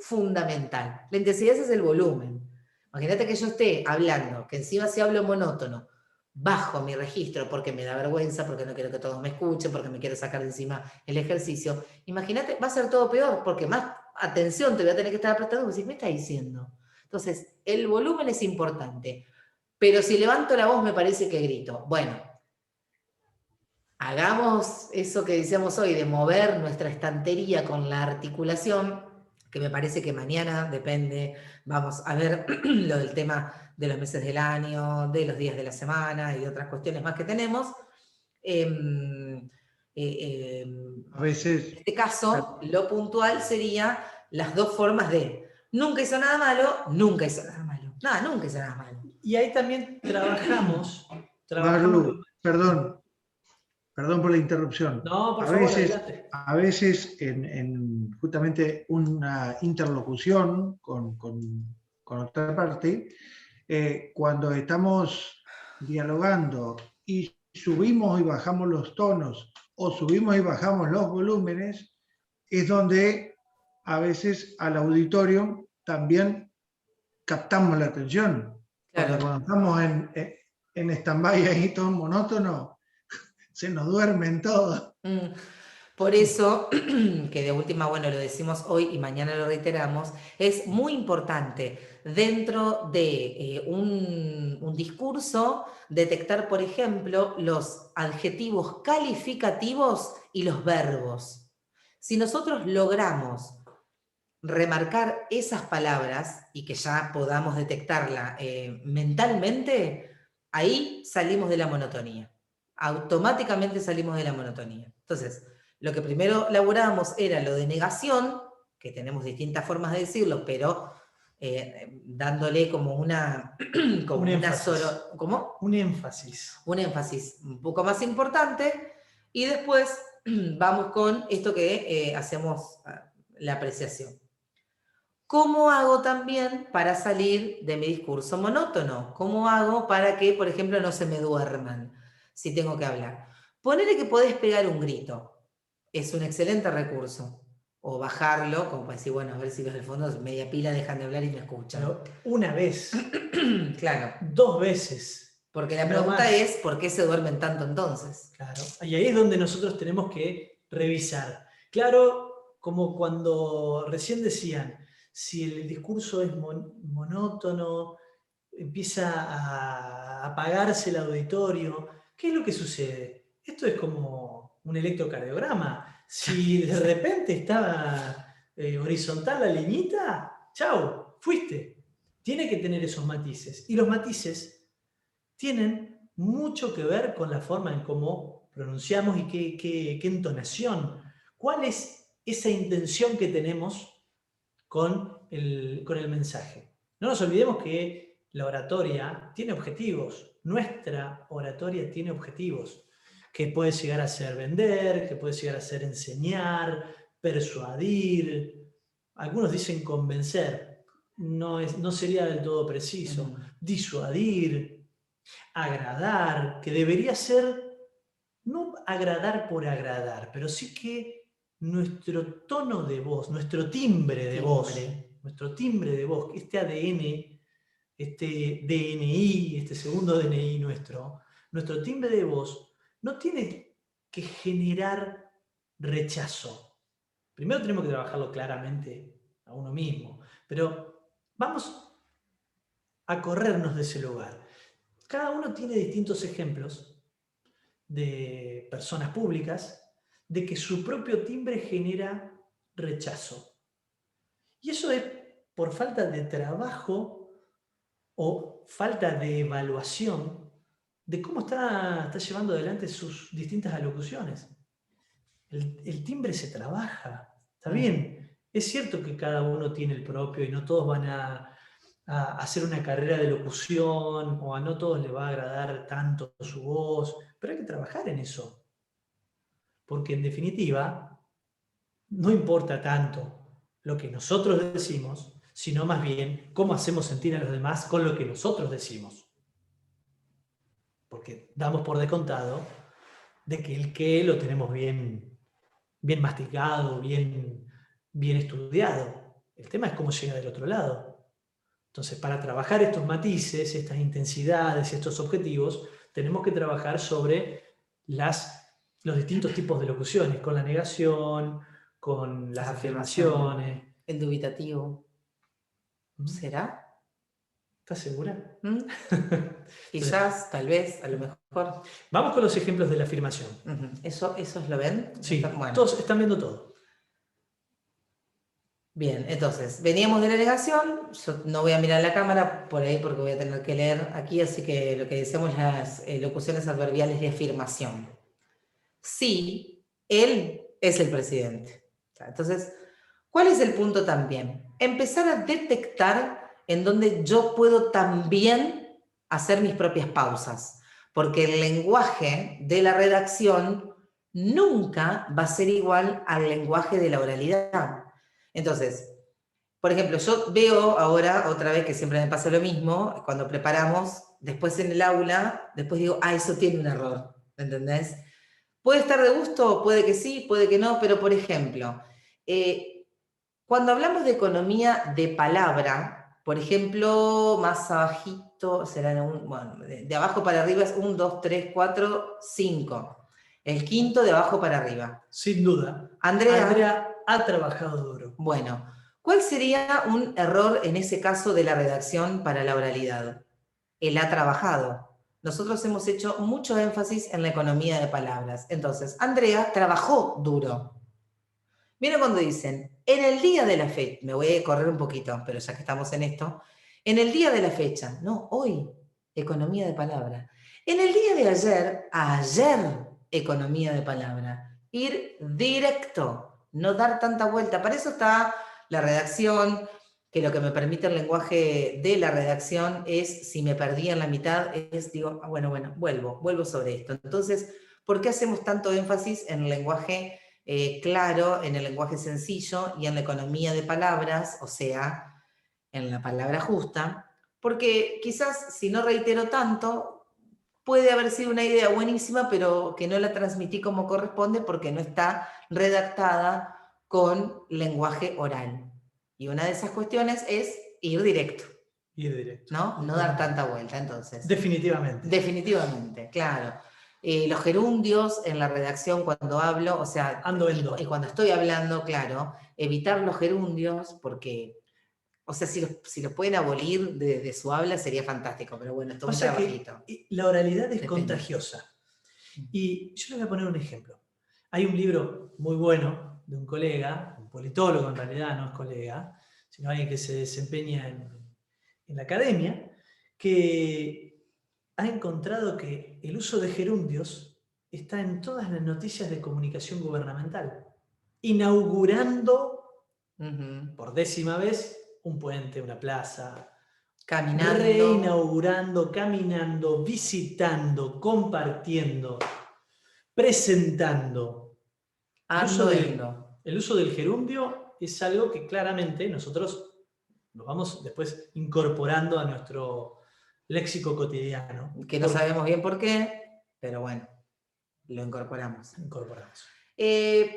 fundamental. La intensidad es el volumen. Imagínate que yo esté hablando, que encima si hablo monótono, bajo mi registro porque me da vergüenza, porque no quiero que todos me escuchen, porque me quiero sacar de encima el ejercicio. Imagínate, va a ser todo peor, porque más atención te voy a tener que estar prestando, porque ¿me está diciendo? Entonces, el volumen es importante. Pero si levanto la voz me parece que grito. Bueno, hagamos eso que decíamos hoy, de mover nuestra estantería con la articulación, que me parece que mañana, depende, vamos a ver lo del tema de los meses del año, de los días de la semana y otras cuestiones más que tenemos. A veces... En este caso, lo puntual sería las dos formas de nunca hizo nada malo, nunca hizo nada malo. Nunca hizo nada malo. Y ahí también trabajamos... Maru, perdón por la interrupción. No, por favor, a veces en justamente una interlocución con otra parte, cuando estamos dialogando y subimos y bajamos los tonos o subimos y bajamos los volúmenes, es donde a veces al auditorio también captamos la atención. Claro. Cuando estamos en stand-by ahí todo monótono, se nos duermen todos. Por eso, que de última, bueno, lo decimos hoy y mañana lo reiteramos, es muy importante dentro de un discurso detectar, por ejemplo, los adjetivos calificativos y los verbos. Si nosotros logramos remarcar esas palabras y que ya podamos detectarla mentalmente, ahí salimos de la monotonía. Automáticamente salimos de la monotonía. Entonces, lo que primero laburábamos era lo de negación, que tenemos distintas formas de decirlo, pero dándole como una... como un una énfasis. ¿Cómo? Un énfasis. Un énfasis un poco más importante, y después vamos con esto que hacemos la apreciación. ¿Cómo hago también para salir de mi discurso monótono? ¿Cómo hago para que, por ejemplo, no se me duerman si tengo que hablar? Ponele que podés pegar un grito. Es un excelente recurso. O bajarlo, como para decir, bueno, a ver si los del fondo media pila dejan de hablar y me escuchan. Pero una vez. Claro. 2 veces. Porque la pregunta es, ¿por qué se duermen tanto entonces? Claro. Y ahí es donde nosotros tenemos que revisar. Claro, como cuando recién decían, si el discurso es monótono, empieza a apagarse el auditorio, ¿qué es lo que sucede? Esto es como un electrocardiograma. Si de repente estaba horizontal la liñita, chau, fuiste. Tiene que tener esos matices. Y los matices tienen mucho que ver con la forma en cómo pronunciamos y qué entonación. ¿Cuál es esa intención que tenemos con el mensaje? No nos olvidemos que la oratoria tiene objetivos. Nuestra oratoria tiene objetivos. Que puede llegar a ser vender, que puede llegar a ser enseñar, persuadir. Algunos dicen convencer. No sería del todo preciso. Disuadir, agradar, que debería ser no agradar por agradar, pero sí que nuestro tono de voz, nuestro timbre de voz, este ADN, este DNI, este segundo DNI nuestro timbre de voz no tiene que generar rechazo. Primero tenemos que trabajarlo claramente a uno mismo, pero vamos a corrernos de ese lugar. Cada uno tiene distintos ejemplos de personas públicas de que su propio timbre genera rechazo. Y eso es por falta de trabajo o falta de evaluación de cómo está llevando adelante sus distintas alocuciones. El timbre se trabaja, está bien. Es cierto que cada uno tiene el propio y no todos van a hacer una carrera de locución o a no todos les va a agradar tanto su voz, pero hay que trabajar en eso. Porque en definitiva, no importa tanto lo que nosotros decimos, sino más bien cómo hacemos sentir a los demás con lo que nosotros decimos. Porque damos por descontado de que el qué lo tenemos bien masticado, bien estudiado. El tema es cómo llega del otro lado. Entonces, para trabajar estos matices, estas intensidades, estos objetivos, tenemos que trabajar sobre los distintos tipos de locuciones, con la negación, con las afirmaciones. El dubitativo. ¿Será? ¿Estás segura? Quizás, tal vez, a lo mejor. Vamos con los ejemplos de la afirmación. ¿Esos lo ven? Sí, bueno. Todos están viendo todo. Bien, entonces, veníamos de la negación, yo no voy a mirar la cámara por ahí porque voy a tener que leer aquí, así que lo que decimos las locuciones adverbiales de afirmación. Sí, él es el presidente. Entonces, ¿cuál es el punto también? Empezar a detectar en donde yo puedo también hacer mis propias pausas, porque el lenguaje de la redacción nunca va a ser igual al lenguaje de la oralidad. Entonces, por ejemplo, yo veo ahora, otra vez que siempre me pasa lo mismo, cuando preparamos, después en el aula, después digo, eso tiene un error, ¿entendés? Puede estar de gusto, puede que sí, puede que no, pero por ejemplo, cuando hablamos de economía de palabra, por ejemplo, más abajito, serán de abajo para arriba es 1, 2, 3, 4, 5. El quinto de abajo para arriba. Sin duda. Andrea ha trabajado duro. Bueno, ¿cuál sería un error en ese caso de la redacción para la oralidad? El ha trabajado. Nosotros hemos hecho mucho énfasis en la economía de palabras. Entonces, Andrea trabajó duro. Miren cuando dicen, en el día de la fecha, me voy a correr un poquito, pero ya que estamos en esto, en el día de la fecha, no, hoy, economía de palabra. En el día de ayer, economía de palabra. Ir directo, no dar tanta vuelta. Para eso está la redacción, que lo que me permite el lenguaje de la redacción es, si me perdí en la mitad, es, digo, bueno, vuelvo sobre esto. Entonces, ¿por qué hacemos tanto énfasis en el lenguaje claro, en el lenguaje sencillo y en la economía de palabras, o sea, en la palabra justa? Porque quizás si no reitero tanto, puede haber sido una idea buenísima, pero que no la transmití como corresponde porque no está redactada con lenguaje oral. Y una de esas cuestiones es ir directo. Ir directo. No dar tanta vuelta, entonces. Definitivamente. Definitivamente, claro. Los gerundios en la redacción cuando hablo, o sea, y cuando estoy hablando, claro, evitar los gerundios porque, o sea, si los pueden abolir de su habla sería fantástico, pero bueno, esto es un trabajito. La oralidad es contagiosa. Y yo les voy a poner un ejemplo. Hay un libro muy bueno de un colega, un politólogo en realidad, no es colega, sino alguien que se desempeña en la academia, que ha encontrado que el uso de gerundios está en todas las noticias de comunicación gubernamental, inaugurando por 10ª vez un puente, una plaza, caminando, reinaugurando, caminando, visitando, compartiendo, presentando. El uso del gerundio es algo que claramente nosotros nos vamos después incorporando a nuestro léxico cotidiano. Que no sabemos bien por qué, pero bueno, lo incorporamos.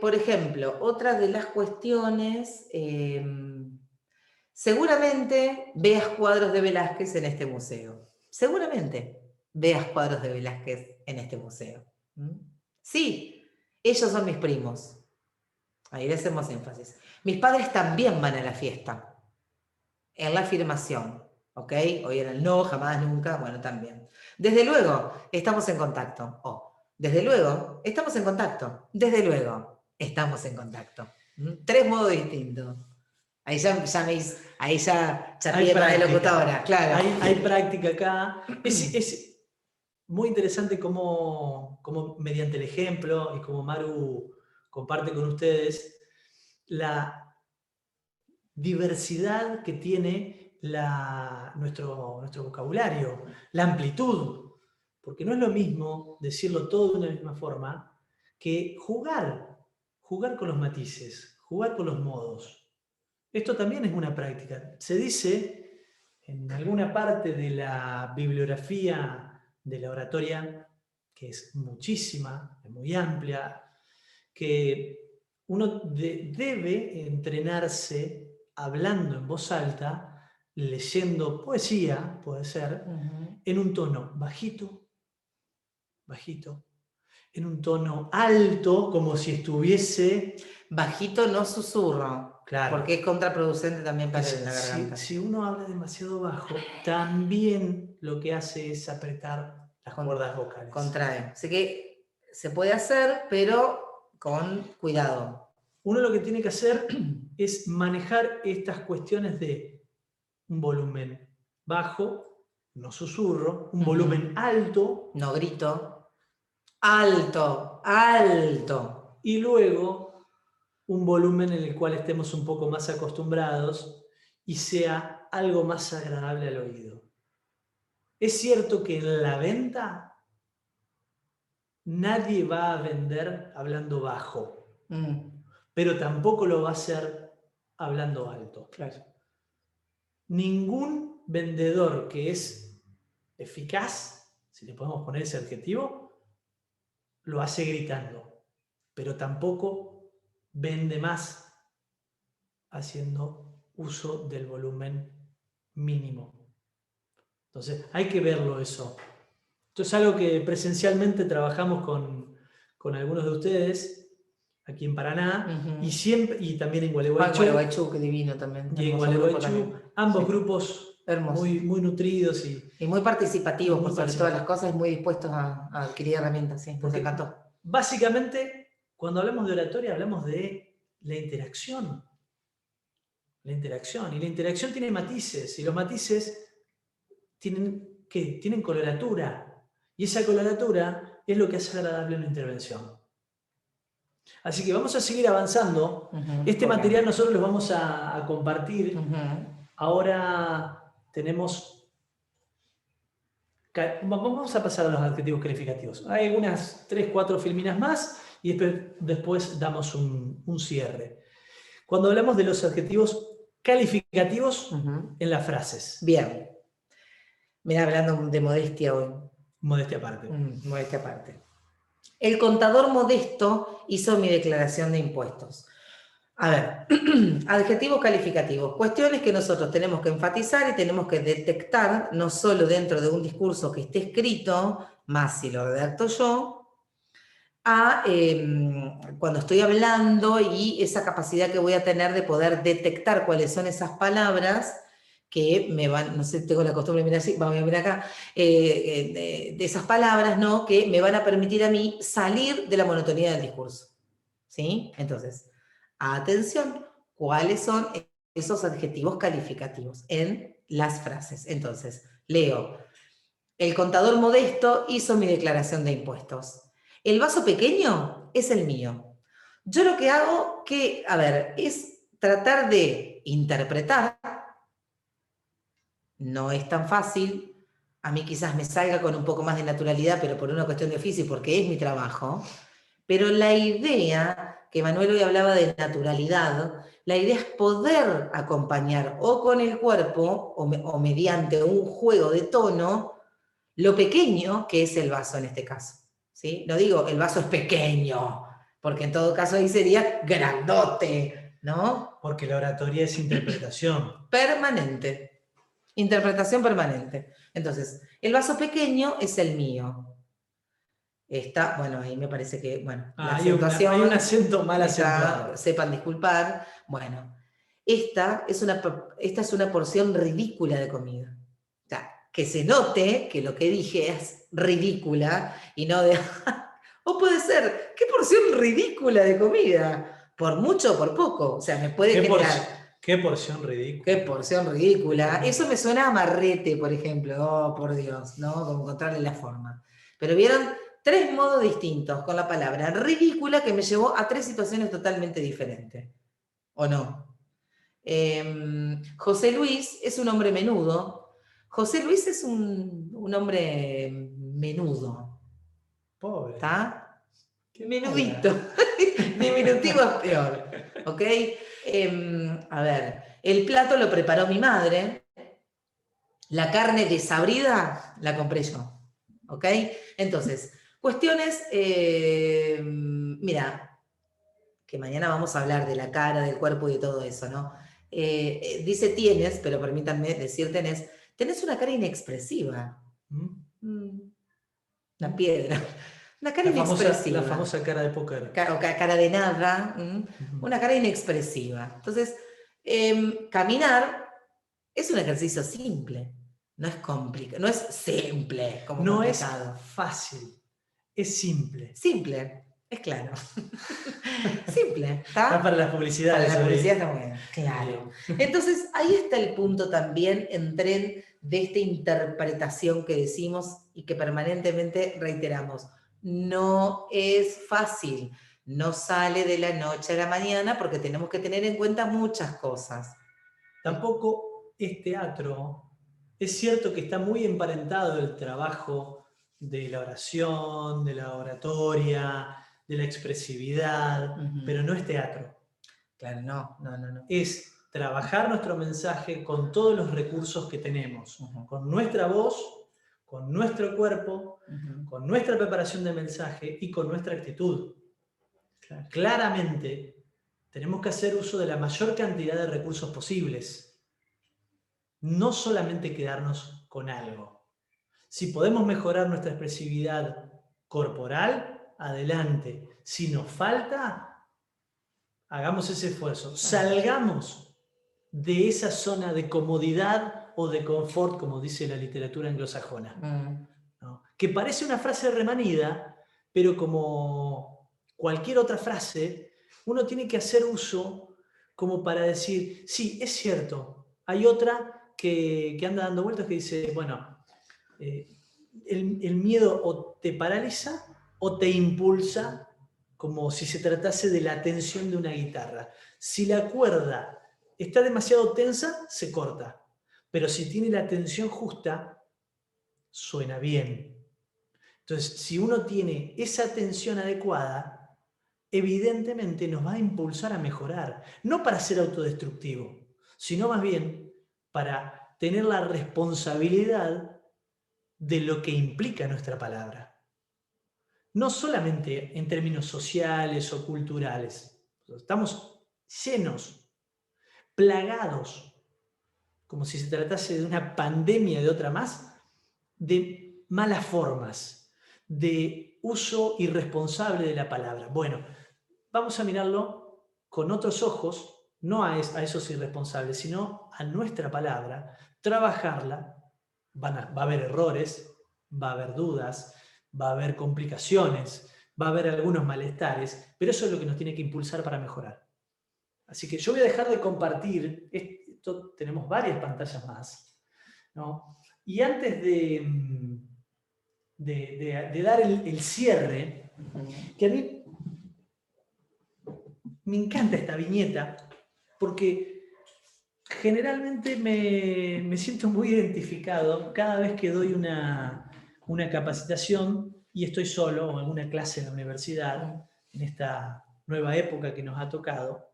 Por ejemplo, otra de las cuestiones, seguramente veas cuadros de Velázquez en este museo. Seguramente veas cuadros de Velázquez en este museo. Sí, ellos son mis primos. Ahí le hacemos énfasis. Mis padres también van a la fiesta. En la afirmación. ¿Ok? Hoy era el no, jamás, nunca, bueno, también. Desde luego, estamos en contacto. Desde luego, estamos en contacto. Desde luego, estamos en contacto. 3 modos distintos. Ahí ya chapié con la locutora, claro. Hay práctica acá. Es muy interesante cómo mediante el ejemplo y como Maru comparte con ustedes la diversidad que tiene nuestro vocabulario, la amplitud, porque no es lo mismo decirlo todo de una misma forma que jugar con los matices, jugar con los modos. Esto también es una práctica. Se dice en alguna parte de la bibliografía de la oratoria, que es muchísima, es muy amplia, que uno debe entrenarse hablando en voz alta, leyendo poesía, puede ser, en un tono bajito, en un tono alto, como si estuviese... Bajito, no susurro, claro, porque es contraproducente también para la garganta. Si uno habla demasiado bajo, también lo que hace es apretar las cuerdas vocales. Contrae. Así que se puede hacer, pero con cuidado. Uno lo que tiene que hacer es manejar estas cuestiones de un volumen bajo, no susurro, un volumen alto, no grito, alto, y luego un volumen en el cual estemos un poco más acostumbrados y sea algo más agradable al oído. Es cierto que en la venta nadie va a vender hablando bajo, pero tampoco lo va a hacer hablando alto. Claro. Ningún vendedor que es eficaz, si le podemos poner ese adjetivo, lo hace gritando, pero tampoco vende más haciendo uso del volumen mínimo. Entonces, hay que verlo eso. Esto es algo que presencialmente trabajamos con algunos de ustedes aquí en Paraná y también en Gualeguaychú. Gualeguaychú, qué divino también. Y en Gualeguaychú, ambos grupos muy nutridos y muy participativos, por sobre todas las cosas, muy dispuestos a adquirir herramientas. Sí, nos encantó. Básicamente, cuando hablamos de oratoria, hablamos de la interacción. La interacción. Y la interacción tiene matices. Y los matices tienen, ¿qué? Tienen coloratura. Y esa coloratura es lo que hace agradable una intervención. Así que vamos a seguir avanzando. Este material nosotros lo vamos a compartir. Ahora tenemos... Vamos a pasar a los adjetivos calificativos. Hay algunas 3, 4 filminas más y después damos un cierre. Cuando hablamos de los adjetivos calificativos en las frases. Bien. Mira, hablando de modestia hoy. Modestia aparte. Modestia aparte. El contador modesto hizo mi declaración de impuestos. A ver, adjetivos calificativos, cuestiones que nosotros tenemos que enfatizar y tenemos que detectar, no solo dentro de un discurso que esté escrito, más si lo redacto yo, cuando estoy hablando y esa capacidad que voy a tener de poder detectar cuáles son esas palabras que me van, no sé, tengo la costumbre de mirar así, vamos a mirar acá, de esas palabras, ¿no?, que me van a permitir a mí salir de la monotonía del discurso. ¿Sí? Entonces, atención, ¿cuáles son esos adjetivos calificativos en las frases? Entonces, leo, el contador modesto hizo mi declaración de impuestos. El vaso pequeño es el mío. Yo lo que hago, es tratar de interpretar. No es tan fácil, a mí quizás me salga con un poco más de naturalidad, pero por una cuestión de oficio y porque es mi trabajo, pero la idea, que Manuel hoy hablaba de naturalidad, la idea es poder acompañar o con el cuerpo o mediante un juego de tono lo pequeño que es el vaso en este caso. ¿Sí? No digo el vaso es pequeño, porque en todo caso ahí sería grandote, ¿no? Porque la oratoria es interpretación. Permanente. Interpretación permanente. Entonces, el vaso pequeño es el mío. Bueno, ahí me parece que, la acentuación... Hay un acento mal acentuado. Sepan disculpar. Bueno, esta es una porción ridícula de comida. O sea, que se note que lo que dije es ridícula y no de... o puede ser, ¿qué porción ridícula de comida? Por mucho o por poco. O sea, me puede generar... ¿Qué porción ridícula? Qué porción ridícula. Eso me suena a amarrete, por ejemplo. Oh, por Dios, ¿no? Como encontrarle la forma. Pero vieron 3 modos distintos con la palabra ridícula que me llevó a 3 situaciones totalmente diferentes. ¿O no? José Luis es un hombre menudo. José Luis es un hombre menudo. Pobre. ¿Está? Menudito. Diminutivo es peor. ¿Ok? A ver, el plato lo preparó mi madre. La carne desabrida la compré yo. ¿Ok? Entonces, cuestiones, mira, que mañana vamos a hablar de la cara, del cuerpo y de todo eso, ¿no? Dice tienes, pero permítanme decir tenés una cara inexpresiva. Una piedra. Una cara inexpresiva. La famosa cara de póker. O cara de nada. Una cara inexpresiva. Entonces, caminar es un ejercicio simple. No es complicado. No es simple como no complicado. Es fácil. Es simple. Simple. Es claro. Simple. Está para las publicidades. Para la publicidad está muy bien. Claro. Entonces, ahí está el punto también en tren de esta interpretación que decimos y que permanentemente reiteramos. No es fácil. No sale de la noche a la mañana porque tenemos que tener en cuenta muchas cosas. Tampoco es teatro. Es cierto que está muy emparentado el trabajo de la oración, de la oratoria, de la expresividad, pero no es teatro. Claro, no. Es trabajar nuestro mensaje con todos los recursos que tenemos, con nuestra voz, con nuestro cuerpo, con nuestra preparación de mensaje y con nuestra actitud. Claro. Claramente, tenemos que hacer uso de la mayor cantidad de recursos posibles. No solamente quedarnos con algo. Si podemos mejorar nuestra expresividad corporal, adelante. Si nos falta, hagamos ese esfuerzo. Salgamos de esa zona de comodidad o de confort, como dice la literatura anglosajona. ¿No? Que parece una frase remanida, pero como cualquier otra frase, uno tiene que hacer uso como para decir, sí, es cierto. Hay otra que anda dando vueltas que dice, bueno, el miedo o te paraliza o te impulsa, como si se tratase de la tensión de una guitarra. Si la cuerda está demasiado tensa, se corta. Pero si tiene la tensión justa, suena bien. Entonces, si uno tiene esa tensión adecuada, evidentemente nos va a impulsar a mejorar. No para ser autodestructivo, sino más bien para tener la responsabilidad de lo que implica nuestra palabra. No solamente en términos sociales o culturales. Estamos llenos, plagados, como si se tratase de una pandemia de otra más, de malas formas, de uso irresponsable de la palabra. Bueno, vamos a mirarlo con otros ojos, no a esos irresponsables, sino a nuestra palabra, trabajarla. Va a haber errores, va a haber dudas, va a haber complicaciones, va a haber algunos malestares, pero eso es lo que nos tiene que impulsar para mejorar. Así que yo voy a dejar de compartir, esto tenemos varias pantallas más, ¿no? Y antes de dar el cierre, que a mí me encanta esta viñeta, porque generalmente me siento muy identificado cada vez que doy una capacitación y estoy solo, o alguna clase en la universidad, en esta nueva época que nos ha tocado.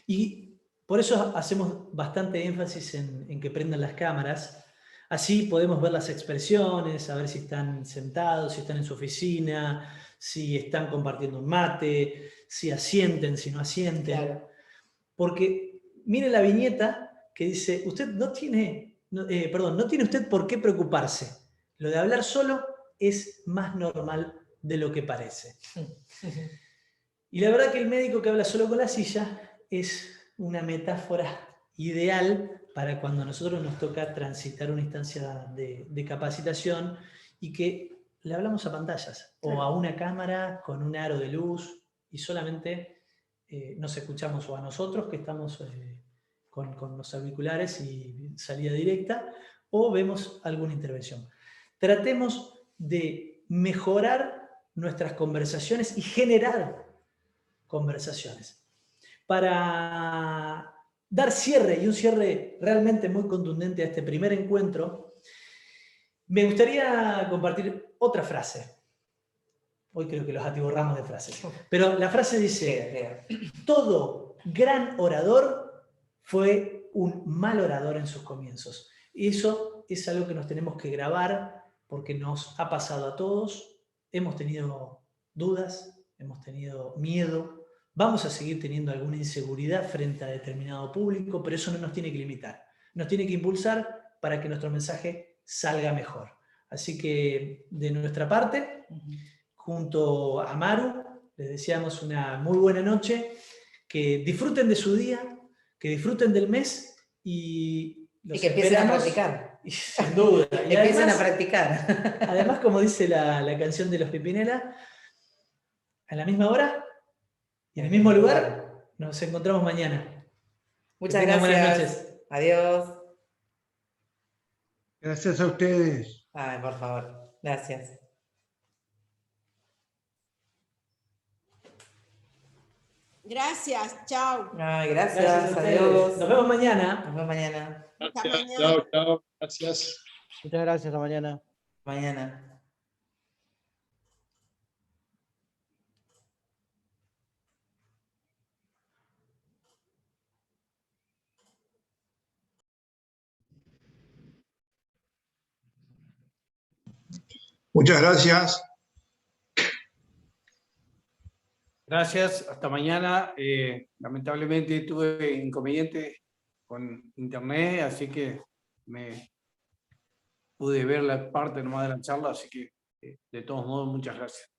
Y por eso hacemos bastante énfasis en que prendan las cámaras. Así podemos ver las expresiones, saber si están sentados, si están en su oficina, si están compartiendo un mate, si asienten, si no asienten. Claro. Porque mire la viñeta que dice, usted no tiene usted por qué preocuparse. Lo de hablar solo es más normal de lo que parece. Y la verdad que el médico que habla solo con la silla es una metáfora ideal para cuando a nosotros nos toca transitar una instancia de capacitación y que le hablamos a pantallas o a una cámara con un aro de luz y solamente nos escuchamos o a nosotros que estamos con los auriculares y salida directa o vemos alguna intervención. Tratemos de mejorar nuestras conversaciones y generar conversaciones. Para dar cierre, y un cierre realmente muy contundente a este primer encuentro, me gustaría compartir otra frase. Hoy creo que los atiborramos de frases. Pero la frase dice, todo gran orador fue un mal orador en sus comienzos. Y eso es algo que nos tenemos que grabar porque nos ha pasado a todos. Hemos tenido dudas, hemos tenido miedo, vamos a seguir teniendo alguna inseguridad frente a determinado público, pero eso no nos tiene que limitar. Nos tiene que impulsar para que nuestro mensaje salga mejor. Así que, de nuestra parte, junto a Maru, les deseamos una muy buena noche, que disfruten de su día, que disfruten del mes y que empiecen a practicar. Y, sin duda. Y empiecen a practicar. Además, como dice la canción de los Pimpinela, a la misma hora y en el mismo lugar, nos encontramos mañana. Muchas gracias. Buenas noches. Adiós. Gracias a ustedes. Ay, por favor. Gracias. Gracias, chao. Ay, gracias, adiós. Nos vemos mañana. Nos vemos mañana. Gracias, chao, chao. Gracias. Muchas gracias, hasta mañana. Mañana. Muchas gracias. Gracias, hasta mañana. Lamentablemente tuve inconvenientes con internet, así que me pude ver la parte nomás de la charla, así que de todos modos, muchas gracias.